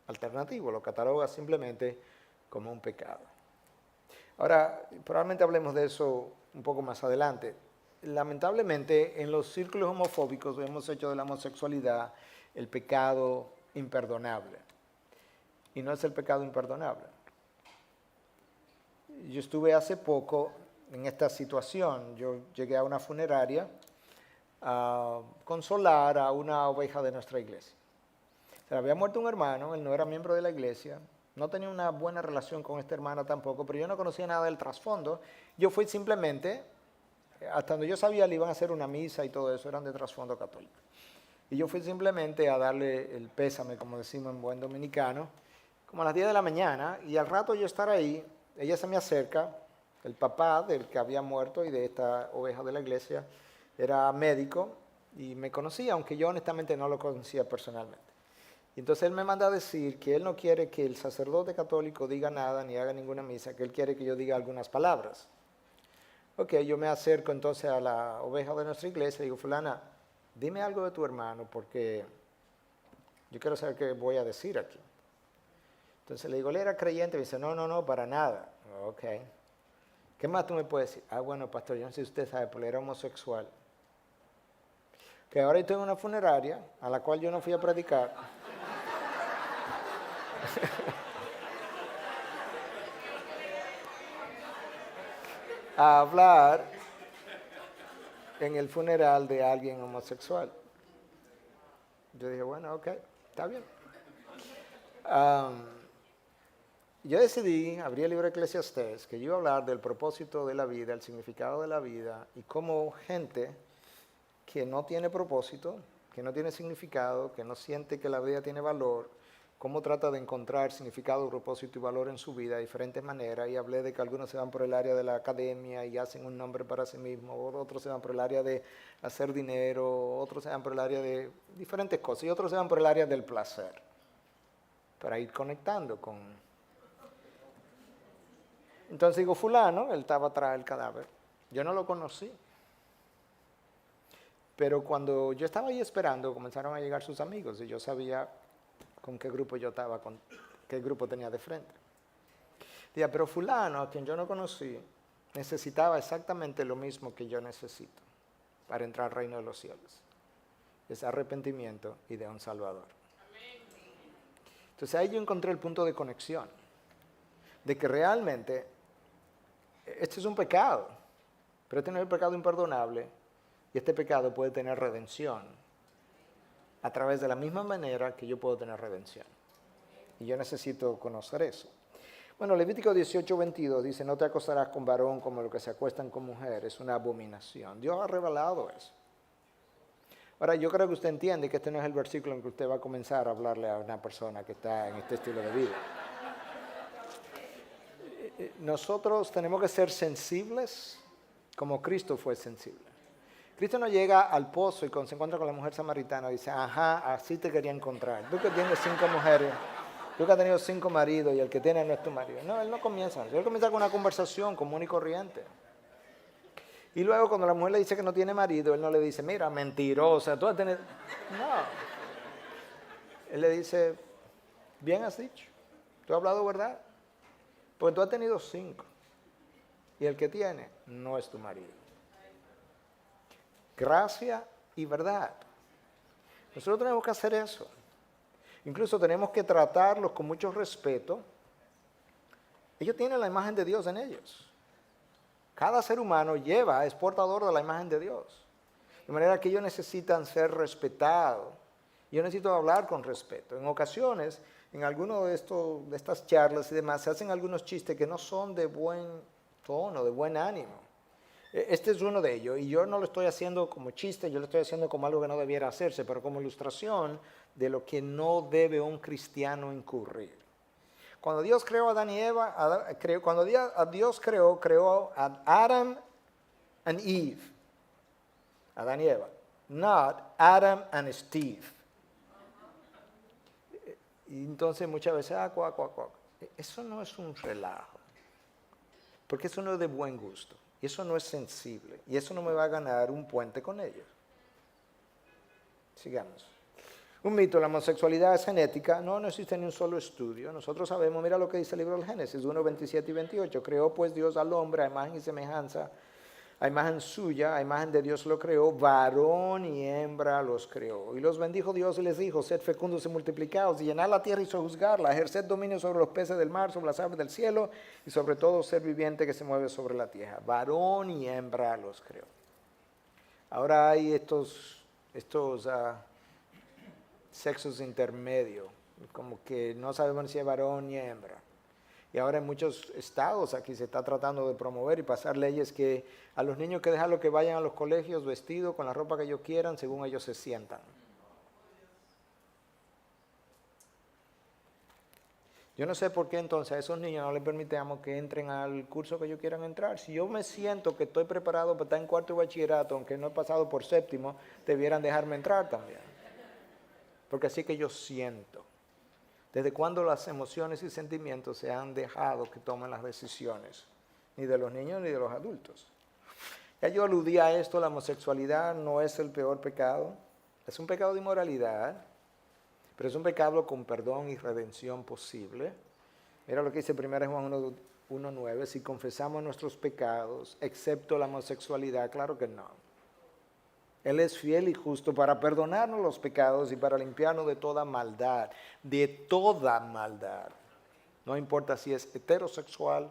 [SPEAKER 1] alternativo, lo cataloga simplemente como un pecado. Ahora, probablemente hablemos de eso un poco más adelante. lamentablemente en los círculos homofóbicos hemos hecho de la homosexualidad el pecado imperdonable. Y no es el pecado imperdonable. Yo estuve hace poco en esta situación. Yo llegué a una funeraria a consolar a una oveja de nuestra iglesia. Se le había muerto un hermano, él no era miembro de la iglesia, no tenía una buena relación con esta hermana tampoco, pero yo no conocía nada del trasfondo. Yo fui simplemente, hasta donde yo sabía, le iban a hacer una misa y todo eso, eran de trasfondo católico. Y yo fui simplemente a darle el pésame, como decimos en buen dominicano, como a las 10 de la mañana, y al rato yo estar ahí, ella se me acerca, el papá del que había muerto y de esta oveja de la iglesia era médico y me conocía, aunque yo honestamente no lo conocía personalmente. Y entonces él me manda a decir que él no quiere que el sacerdote católico diga nada ni haga ninguna misa, que él quiere que yo diga algunas palabras. Ok, yo me acerco entonces a la oveja de nuestra iglesia y digo, fulana, dime algo de tu hermano porque yo quiero saber qué voy a decir aquí. Entonces le digo, él era creyente, y me dice, no, para nada. Ok. ¿Qué más tú me puedes decir? Ah, bueno, pastor, yo no sé si usted sabe, pero él era homosexual. Que ahora estoy en una funeraria a la cual yo no fui a predicar. A hablar en el funeral de alguien homosexual. Yo dije, bueno, ok, está bien. Yo decidí, abrí el libro de Eclesiastés, que yo iba a hablar del propósito de la vida, el significado de la vida, y cómo gente que no tiene propósito, que no tiene significado, que no siente que la vida tiene valor, cómo trata de encontrar significado, propósito y valor en su vida de diferentes maneras. Y hablé de que algunos se van por el área de la academia y hacen un nombre para sí mismos, otros se van por el área de hacer dinero, otros se van por el área de diferentes cosas, y otros se van por el área del placer, para ir conectando con... Entonces digo, fulano, él estaba atrás del cadáver, yo no lo conocí. Pero cuando yo estaba ahí esperando, comenzaron a llegar sus amigos y yo sabía con qué grupo yo estaba, con qué grupo tenía de frente. Decía, pero fulano, a quien yo no conocí, necesitaba exactamente lo mismo que yo necesito para entrar al reino de los cielos. Es arrepentimiento y de un Salvador. Entonces ahí yo encontré el punto de conexión, de que realmente este es un pecado, pero este no es el pecado imperdonable. Y este pecado puede tener redención a través de la misma manera que yo puedo tener redención. Y yo necesito conocer eso. Bueno, Levítico 18:22 dice, no te acostarás con varón como los que se acuestan con mujer, es una abominación. Dios ha revelado eso. Ahora, yo creo que usted entiende que este no es el versículo en que usted va a comenzar a hablarle a una persona que está en este estilo de vida. Nosotros tenemos que ser sensibles como Cristo fue sensible. Cristo no llega al pozo y cuando se encuentra con la mujer samaritana dice, ajá, así te quería encontrar. Tú que tienes 5 mujeres, tú que has tenido 5 maridos y el que tiene no es tu marido. No, él no comienza. Él comienza con una conversación común y corriente. Y luego cuando la mujer le dice que no tiene marido, él no le dice, mira, mentirosa, tú has tenido... No. Él le dice, bien has dicho, tú has hablado verdad. Porque tú has tenido 5 y el que tiene no es tu marido. Gracia y verdad. Nosotros tenemos que hacer eso. Incluso tenemos que tratarlos con mucho respeto. Ellos tienen la imagen de Dios en ellos. Cada ser humano es portador de la imagen de Dios. De manera que ellos necesitan ser respetados. Yo necesito hablar con respeto. En ocasiones, en alguno de estas charlas y demás, se hacen algunos chistes que no son de buen tono, de buen ánimo. Este es uno de ellos, y yo no lo estoy haciendo como chiste, yo lo estoy haciendo como algo que no debiera hacerse, pero como ilustración de lo que no debe un cristiano incurrir. Cuando Dios creó a Adán y Eva, cuando Dios creó a Adam and Eve, Adán y Eva, not Adam and Steve. Y entonces muchas veces, eso no es un relajo, porque eso no es de buen gusto. Y eso no es sensible. Y eso no me va a ganar un puente con ellos. Sigamos. Un mito, la homosexualidad es genética. No existe ni un solo estudio. Nosotros sabemos, mira lo que dice el libro del Génesis 1, 27 y 28. Creó pues Dios al hombre a imagen y semejanza. a imagen suya, a imagen de Dios lo creó, varón y hembra los creó. Y los bendijo Dios y les dijo, sed fecundos y multiplicados, y llenad la tierra y sojuzgarla, ejerced dominio sobre los peces del mar, sobre las aves del cielo, y sobre todo ser viviente que se mueve sobre la tierra. Varón y hembra los creó. Ahora hay estos sexos intermedios, como que no sabemos si es varón ni hembra. Y ahora en muchos estados aquí se está tratando de promover y pasar leyes que a los niños que dejarlo que vayan a los colegios vestidos con la ropa que ellos quieran, según ellos se sientan. Yo no sé por qué entonces a esos niños no les permitamos que entren al curso que ellos quieran entrar. Si yo me siento que estoy preparado para estar en cuarto de bachillerato, aunque no he pasado por séptimo, debieran dejarme entrar también. Porque así que yo siento. ¿Desde cuándo las emociones y sentimientos se han dejado que tomen las decisiones? Ni de los niños ni de los adultos. Ya yo aludí a esto, la homosexualidad no es el peor pecado. Es un pecado de inmoralidad, pero es un pecado con perdón y redención posible. Mira lo que dice 1 Juan 1:9, si confesamos nuestros pecados, excepto la homosexualidad, claro que no. Él es fiel y justo para perdonarnos los pecados y para limpiarnos de toda maldad, de toda maldad. No importa si es heterosexual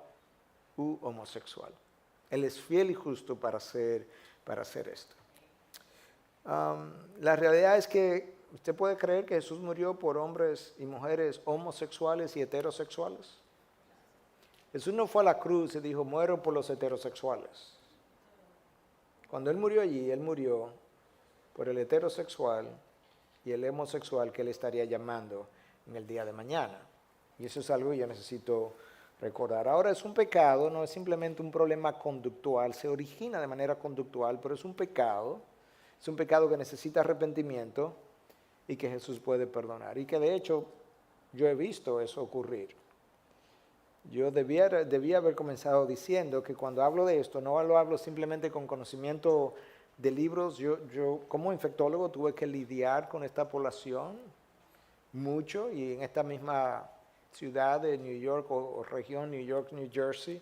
[SPEAKER 1] u homosexual. Él es fiel y justo para hacer esto. La realidad es que usted puede creer que Jesús murió por hombres y mujeres homosexuales y heterosexuales. Jesús no fue a la cruz y dijo, muero por los heterosexuales. Cuando Él murió allí, Él murió por el heterosexual y el homosexual que Él estaría llamando en el día de mañana. Y eso es algo que yo necesito recordar. Ahora, es un pecado, no es simplemente un problema conductual, se origina de manera conductual, pero es un pecado que necesita arrepentimiento y que Jesús puede perdonar. Y que de hecho yo he visto eso ocurrir. Yo debía haber comenzado diciendo que cuando hablo de esto, no lo hablo simplemente con conocimiento de libros. Yo como infectólogo tuve que lidiar con esta población mucho, y en esta misma ciudad de New York o región New York, New Jersey.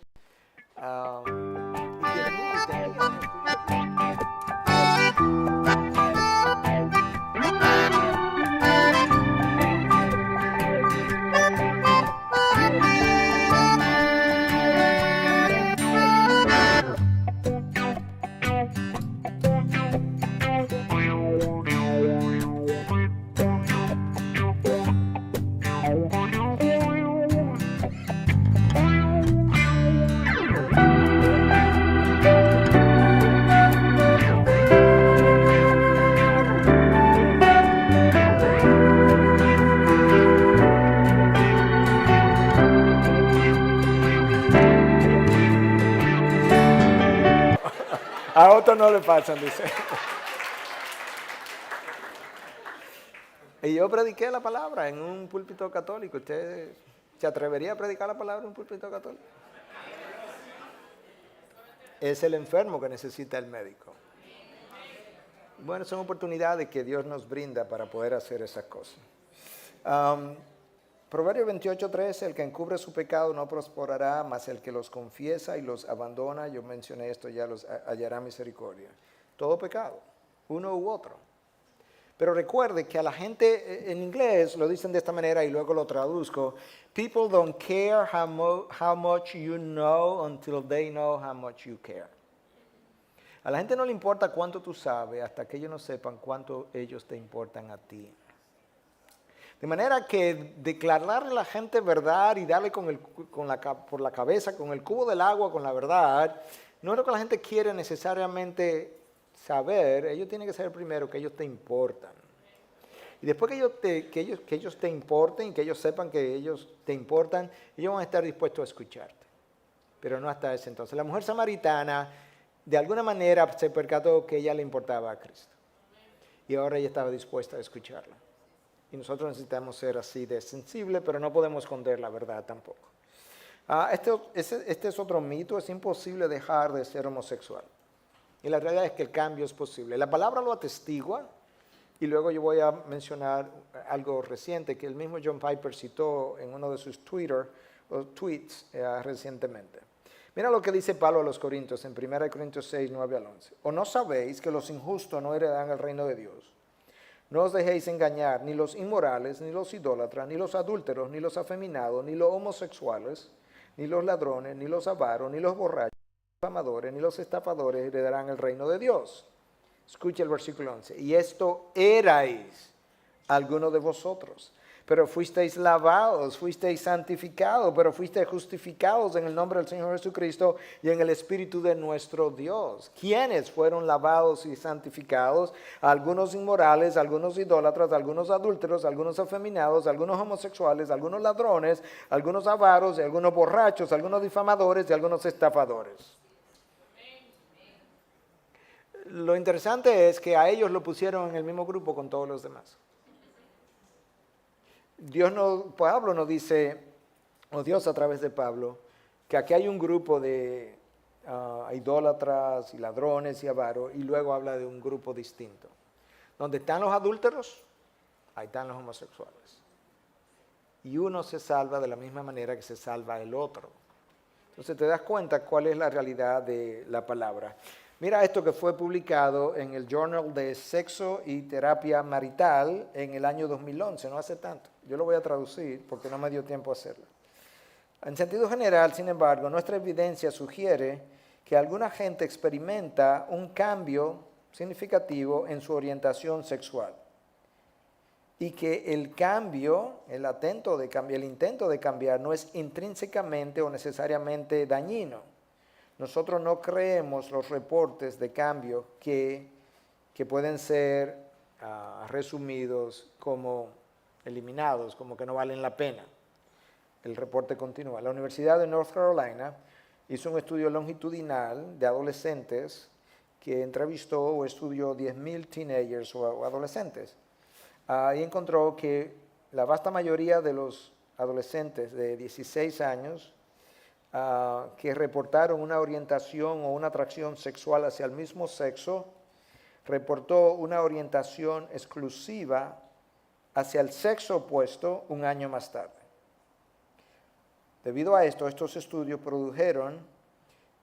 [SPEAKER 1] A otros no le pasan, dice. Y yo prediqué la palabra en un púlpito católico. ¿Usted se atrevería a predicar la palabra en un púlpito católico? Es el enfermo que necesita el médico. Bueno, son oportunidades que Dios nos brinda para poder hacer esas cosas. Proverbios 28:13, el que encubre su pecado no prosperará, mas el que los confiesa y los abandona, yo mencioné esto ya, los hallará misericordia. Todo pecado, uno u otro. Pero recuerde que a la gente, en inglés lo dicen de esta manera y luego lo traduzco, people don't care how much you know until they know how much you care. A la gente no le importa cuánto tú sabes hasta que ellos no sepan cuánto ellos te importan a ti. De manera que declararle a la gente verdad y darle por la cabeza, con el cubo del agua, con la verdad, no es lo que la gente quiere necesariamente saber. Ellos tienen que saber primero que ellos te importan. Y después que ellos te importen, que ellos sepan que ellos te importan, ellos van a estar dispuestos a escucharte. Pero no hasta ese entonces. La mujer samaritana, de alguna manera, se percató que ella le importaba a Cristo. Y ahora ella estaba dispuesta a escucharla. Y nosotros necesitamos ser así de sensibles, pero no podemos esconder la verdad tampoco. Este es otro mito, es imposible dejar de ser homosexual. Y la realidad es que el cambio es posible. La palabra lo atestigua, y luego yo voy a mencionar algo reciente que el mismo John Piper citó en uno de sus tweets recientemente. Mira lo que dice Pablo a los Corintios en 1 Corintios 6, 9 al 11. ¿O no sabéis que los injustos no heredan el reino de Dios? No os dejéis engañar, ni los inmorales, ni los idólatras, ni los adúlteros, ni los afeminados, ni los homosexuales, ni los ladrones, ni los avaros, ni los borrachos, ni los difamadores, ni los estafadores heredarán el reino de Dios. Escucha el versículo 11. Y esto erais algunos de vosotros. Pero fuisteis lavados, fuisteis santificados, pero fuisteis justificados en el nombre del Señor Jesucristo y en el Espíritu de nuestro Dios. ¿Quiénes fueron lavados y santificados? Algunos inmorales, algunos idólatras, algunos adúlteros, algunos afeminados, algunos homosexuales, algunos ladrones, algunos avaros, y algunos borrachos, algunos difamadores y algunos estafadores. Lo interesante es que a ellos lo pusieron en el mismo grupo con todos los demás. Pablo nos dice, o Dios a través de Pablo, que aquí hay un grupo de idólatras y ladrones y avaros, y luego habla de un grupo distinto. Donde están los adúlteros, ahí están los homosexuales. Y uno se salva de la misma manera que se salva el otro. Entonces te das cuenta cuál es la realidad de la palabra. Mira esto que fue publicado en el Journal de Sexo y Terapia Marital en el año 2011, no hace tanto. Yo lo voy a traducir porque no me dio tiempo a hacerlo. En sentido general, sin embargo, nuestra evidencia sugiere que alguna gente experimenta un cambio significativo en su orientación sexual y que el cambio, el intento de cambiar no es intrínsecamente o necesariamente dañino. Nosotros no creemos los reportes de cambio que pueden ser resumidos como eliminados, como que no valen la pena. El reporte continúa. La Universidad de North Carolina hizo un estudio longitudinal de adolescentes que entrevistó o estudió 10,000 teenagers o adolescentes. Y encontró que la vasta mayoría de los adolescentes de 16 años que reportaron una orientación o una atracción sexual hacia el mismo sexo, reportó una orientación exclusiva hacia el sexo opuesto un año más tarde. Debido a esto, estos estudios produjeron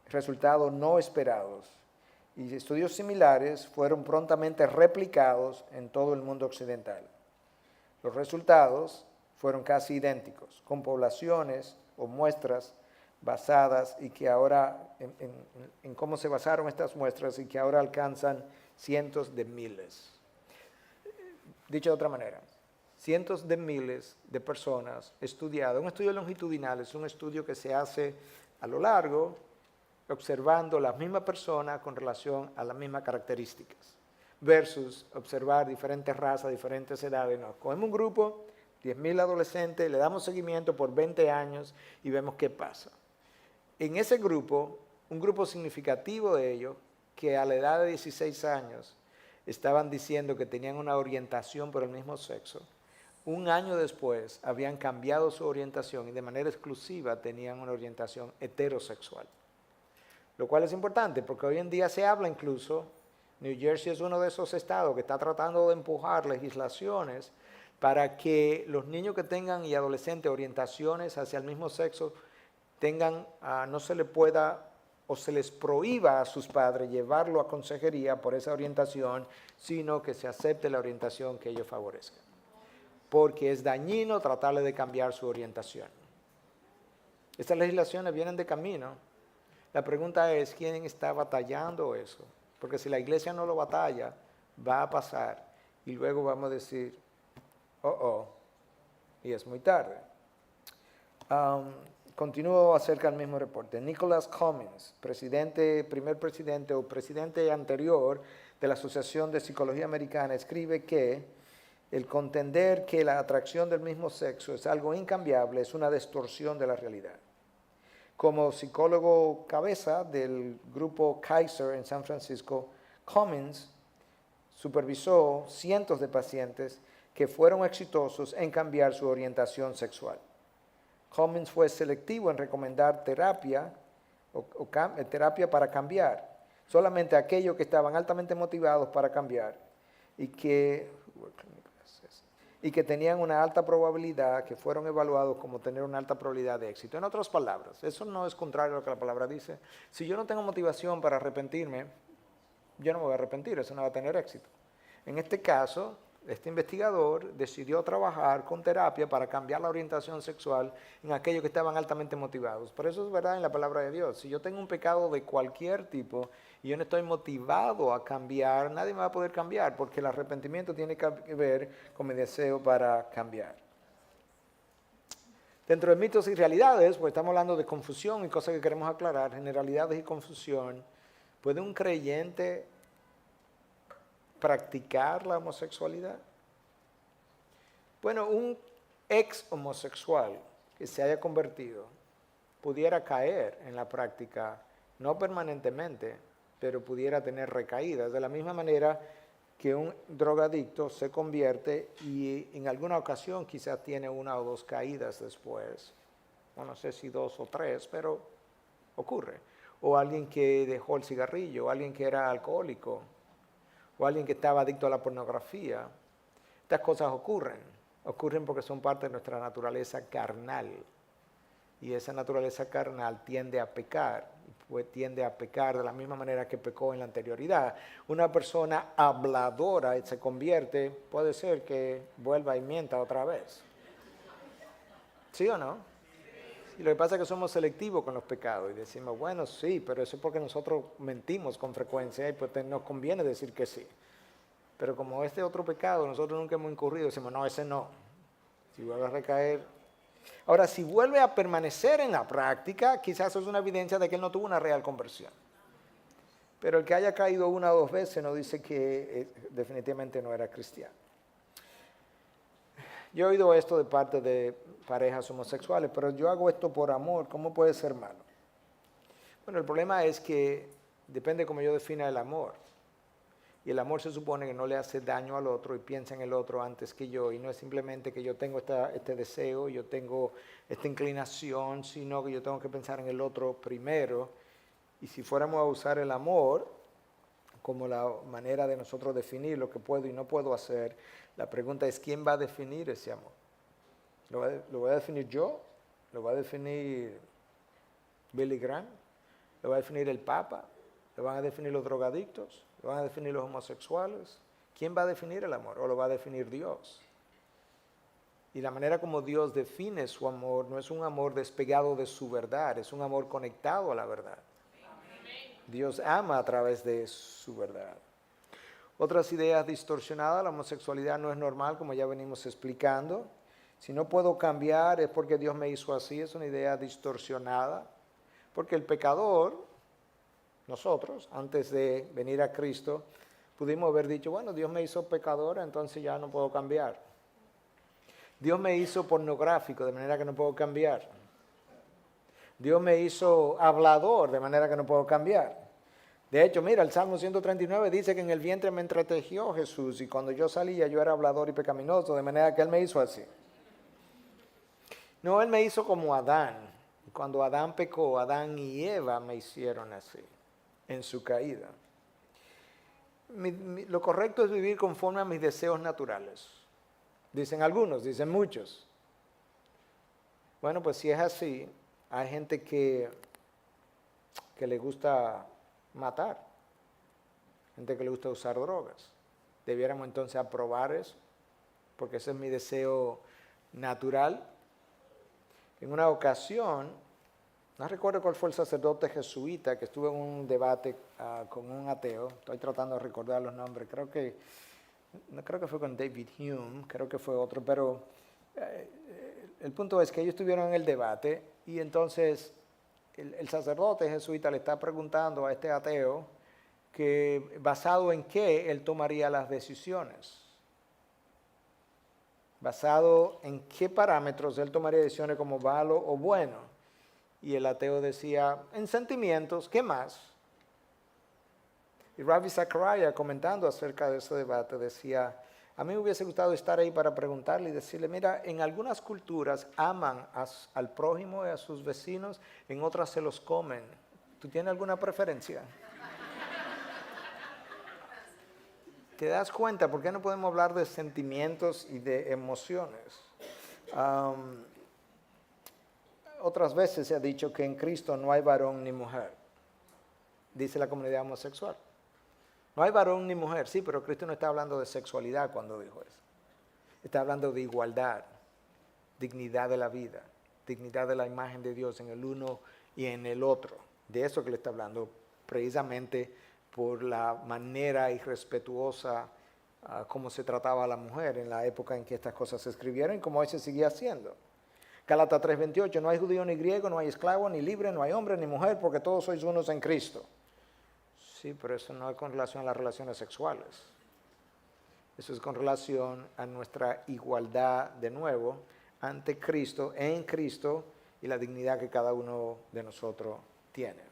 [SPEAKER 1] resultados no esperados y estudios similares fueron prontamente replicados en todo el mundo occidental. Los resultados fueron casi idénticos, con poblaciones o muestras basadas y que ahora, en cómo se basaron estas muestras y que ahora alcanzan cientos de miles. Dicho de otra manera, cientos de miles de personas estudiadas. Un estudio longitudinal es un estudio que se hace a lo largo, observando las mismas personas con relación a las mismas características, versus observar diferentes razas, diferentes edades. No, cogemos un grupo, 10,000 adolescentes, le damos seguimiento por 20 años y vemos qué pasa. En ese grupo, un grupo significativo de ellos, que a la edad de 16 años estaban diciendo que tenían una orientación por el mismo sexo, un año después habían cambiado su orientación y de manera exclusiva tenían una orientación heterosexual. Lo cual es importante porque hoy en día se habla incluso, New Jersey es uno de esos estados que está tratando de empujar legislaciones para que los niños que tengan y adolescentes orientaciones hacia el mismo sexo tengan, no se le pueda o se les prohíba a sus padres llevarlo a consejería por esa orientación, sino que se acepte la orientación que ellos favorezcan. Porque es dañino tratarle de cambiar su orientación. Estas legislaciones vienen de camino. La pregunta es, ¿quién está batallando eso? Porque si la iglesia no lo batalla, va a pasar y luego vamos a decir, y es muy tarde. Continúo acerca del mismo reporte. Nicholas Cummins, primer presidente o presidente anterior de la Asociación de Psicología Americana, escribe que el contender que la atracción del mismo sexo es algo incambiable es una distorsión de la realidad. Como psicólogo cabeza del grupo Kaiser en San Francisco, Cummins supervisó cientos de pacientes que fueron exitosos en cambiar su orientación sexual. Cummins fue selectivo en recomendar terapia para cambiar, solamente a aquellos que estaban altamente motivados para cambiar y que y que tenían una alta probabilidad, que fueron evaluados como tener una alta probabilidad de éxito. En otras palabras, eso no es contrario a lo que la palabra dice. Si yo no tengo motivación para arrepentirme, yo no me voy a arrepentir, eso no va a tener éxito. En este caso, este investigador decidió trabajar con terapia para cambiar la orientación sexual en aquellos que estaban altamente motivados. Por eso es verdad en la palabra de Dios. Si yo tengo un pecado de cualquier tipo y yo no estoy motivado a cambiar, nadie me va a poder cambiar, porque el arrepentimiento tiene que ver con mi deseo para cambiar. Dentro de mitos y realidades, pues estamos hablando de confusión y cosas que queremos aclarar, generalidades y confusión. ¿Puede un creyente practicar la homosexualidad? Bueno, un ex homosexual que se haya convertido pudiera caer en la práctica, no permanentemente, pero pudiera tener recaídas, de la misma manera que un drogadicto se convierte y en alguna ocasión quizás tiene una o dos caídas después, no sé si 2 o 3, pero ocurre. O alguien que dejó el cigarrillo, o alguien que era alcohólico, o alguien que estaba adicto a la pornografía. Estas cosas ocurren porque son parte de nuestra naturaleza carnal. Y esa naturaleza carnal tiende a pecar, pues tiende a pecar de la misma manera que pecó en la anterioridad. Una persona habladora y se convierte, puede ser que vuelva y mienta otra vez. ¿Sí o no? Y lo que pasa es que somos selectivos con los pecados y decimos, bueno, sí, pero eso es porque nosotros mentimos con frecuencia y pues nos conviene decir que sí. Pero como este otro pecado nosotros nunca hemos incurrido, decimos, no, ese no. Si vuelve a recaer. Ahora, si vuelve a permanecer en la práctica, quizás es una evidencia de que él no tuvo una real conversión. Pero el que haya caído 1 o 2 veces no dice que definitivamente no era cristiano. Yo he oído esto de parte de parejas homosexuales, pero yo hago esto por amor, ¿cómo puede ser malo? Bueno, el problema es que depende de cómo yo defina el amor. Y el amor se supone que no le hace daño al otro y piensa en el otro antes que yo. Y no es simplemente que yo tengo este deseo, yo tengo esta inclinación, sino que yo tengo que pensar en el otro primero. Y si fuéramos a usar el amor como la manera de nosotros definir lo que puedo y no puedo hacer, la pregunta es, ¿quién va a definir ese amor? ¿Lo voy a definir yo? ¿Lo va a definir Billy Graham? ¿Lo va a definir el Papa? ¿Lo van a definir los drogadictos? ¿Lo van a definir los homosexuales? ¿Quién va a definir el amor? ¿O lo va a definir Dios? Y la manera como Dios define su amor no es un amor despegado de su verdad, es un amor conectado a la verdad. Dios ama a través de su verdad. Otras ideas distorsionadas, la homosexualidad no es normal, como ya venimos explicando. Si no puedo cambiar es porque Dios me hizo así, es una idea distorsionada. Porque el pecador, nosotros, antes de venir a Cristo, pudimos haber dicho, bueno, Dios me hizo pecador, entonces ya no puedo cambiar. Dios me hizo pornográfico, de manera que no puedo cambiar. Dios me hizo hablador, de manera que no puedo cambiar. De hecho, mira, el Salmo 139 dice que en el vientre me entretejió Jesús y cuando yo salía yo era hablador y pecaminoso, de manera que Él me hizo así. No, Él me hizo como Adán. Cuando Adán pecó, Adán y Eva me hicieron así, en su caída. Lo correcto es vivir conforme a mis deseos naturales. Dicen algunos, dicen muchos. Bueno, pues si es así, hay gente que le gusta matar, gente que le gusta usar drogas. Debiéramos entonces aprobar eso, porque ese es mi deseo natural. En una ocasión, no recuerdo cuál fue el sacerdote jesuita que estuvo en un debate con un ateo, estoy tratando de recordar los nombres, no creo que fue con David Hume, creo que fue otro, pero el punto es que ellos estuvieron en el debate y entonces el sacerdote jesuita le está preguntando a este ateo que basado en qué él tomaría las decisiones. Basado en qué parámetros él tomaría decisiones como malo o bueno. Y el ateo decía, en sentimientos, ¿qué más? Y Ravi Zachariah, comentando acerca de ese debate, decía, a mí me hubiese gustado estar ahí para preguntarle y decirle, mira, en algunas culturas aman al prójimo y a sus vecinos, en otras se los comen. ¿Tú tienes alguna preferencia? ¿Te das cuenta por qué no podemos hablar de sentimientos y de emociones? Otras veces se ha dicho que en Cristo no hay varón ni mujer, dice la comunidad homosexual. No hay varón ni mujer, sí, pero Cristo no está hablando de sexualidad cuando dijo eso. Está hablando de igualdad, dignidad de la vida, dignidad de la imagen de Dios en el uno y en el otro. De eso que le está hablando, precisamente por la manera irrespetuosa como se trataba a la mujer en la época en que estas cosas se escribieron y como hoy se sigue haciendo. Gálatas 3:28, no hay judío ni griego, no hay esclavo ni libre, no hay hombre ni mujer, porque todos sois unos en Cristo. Sí, pero eso no es con relación a las relaciones sexuales. Eso es con relación a nuestra igualdad, de nuevo, ante Cristo, en Cristo, y la dignidad que cada uno de nosotros tiene.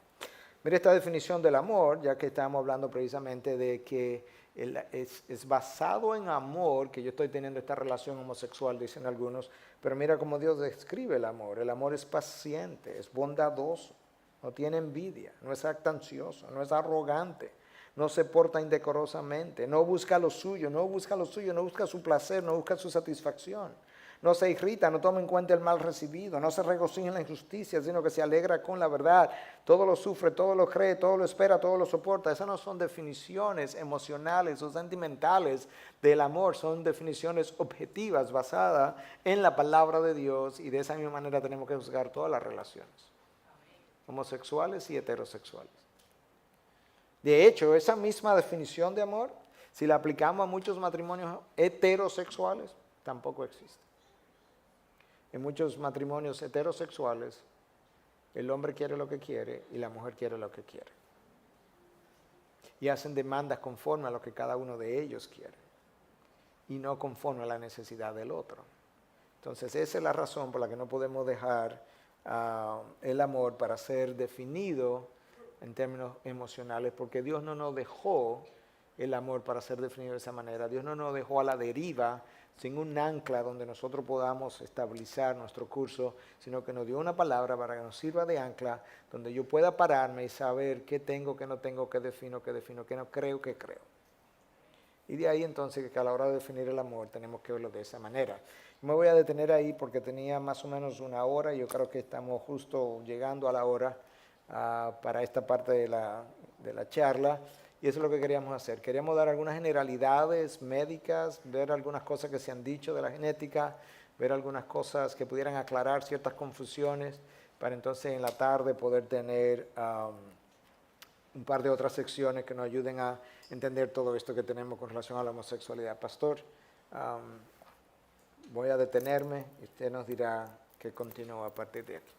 [SPEAKER 1] Mire esta definición del amor, ya que estamos hablando precisamente de que es basado en amor que yo estoy teniendo esta relación homosexual, dicen algunos, pero mira cómo Dios describe el amor. El amor es paciente, es bondadoso, no tiene envidia, no es jactancioso, no es arrogante, no se porta indecorosamente, no busca lo suyo, no busca su placer, no busca su satisfacción. No se irrita, no toma en cuenta el mal recibido, no se regocija en la injusticia, sino que se alegra con la verdad. Todo lo sufre, todo lo cree, todo lo espera, todo lo soporta. Esas no son definiciones emocionales o sentimentales del amor, son definiciones objetivas basadas en la palabra de Dios, y de esa misma manera tenemos que juzgar todas las relaciones, homosexuales y heterosexuales. De hecho, esa misma definición de amor, si la aplicamos a muchos matrimonios heterosexuales, tampoco existe. En muchos matrimonios heterosexuales, el hombre quiere lo que quiere y la mujer quiere lo que quiere. Y hacen demandas conforme a lo que cada uno de ellos quiere y no conforme a la necesidad del otro. Entonces, esa es la razón por la que no podemos dejar el amor para ser definido en términos emocionales, porque Dios no nos dejó el amor para ser definido de esa manera. Dios no nos dejó a la deriva, sin un ancla donde nosotros podamos estabilizar nuestro curso, sino que nos dio una palabra para que nos sirva de ancla, donde yo pueda pararme y saber qué tengo, qué no tengo, qué defino, qué no creo, qué creo. Y de ahí entonces que a la hora de definir el amor tenemos que verlo de esa manera. Me voy a detener ahí porque tenía más o menos una hora y yo creo que estamos justo llegando a la hora para esta parte de la charla. Y eso es lo que queríamos hacer. Queríamos dar algunas generalidades médicas, ver algunas cosas que se han dicho de la genética, ver algunas cosas que pudieran aclarar ciertas confusiones, para entonces en la tarde poder tener un par de otras secciones que nos ayuden a entender todo esto que tenemos con relación a la homosexualidad. Pastor, voy a detenerme y usted nos dirá que continúa a partir de aquí.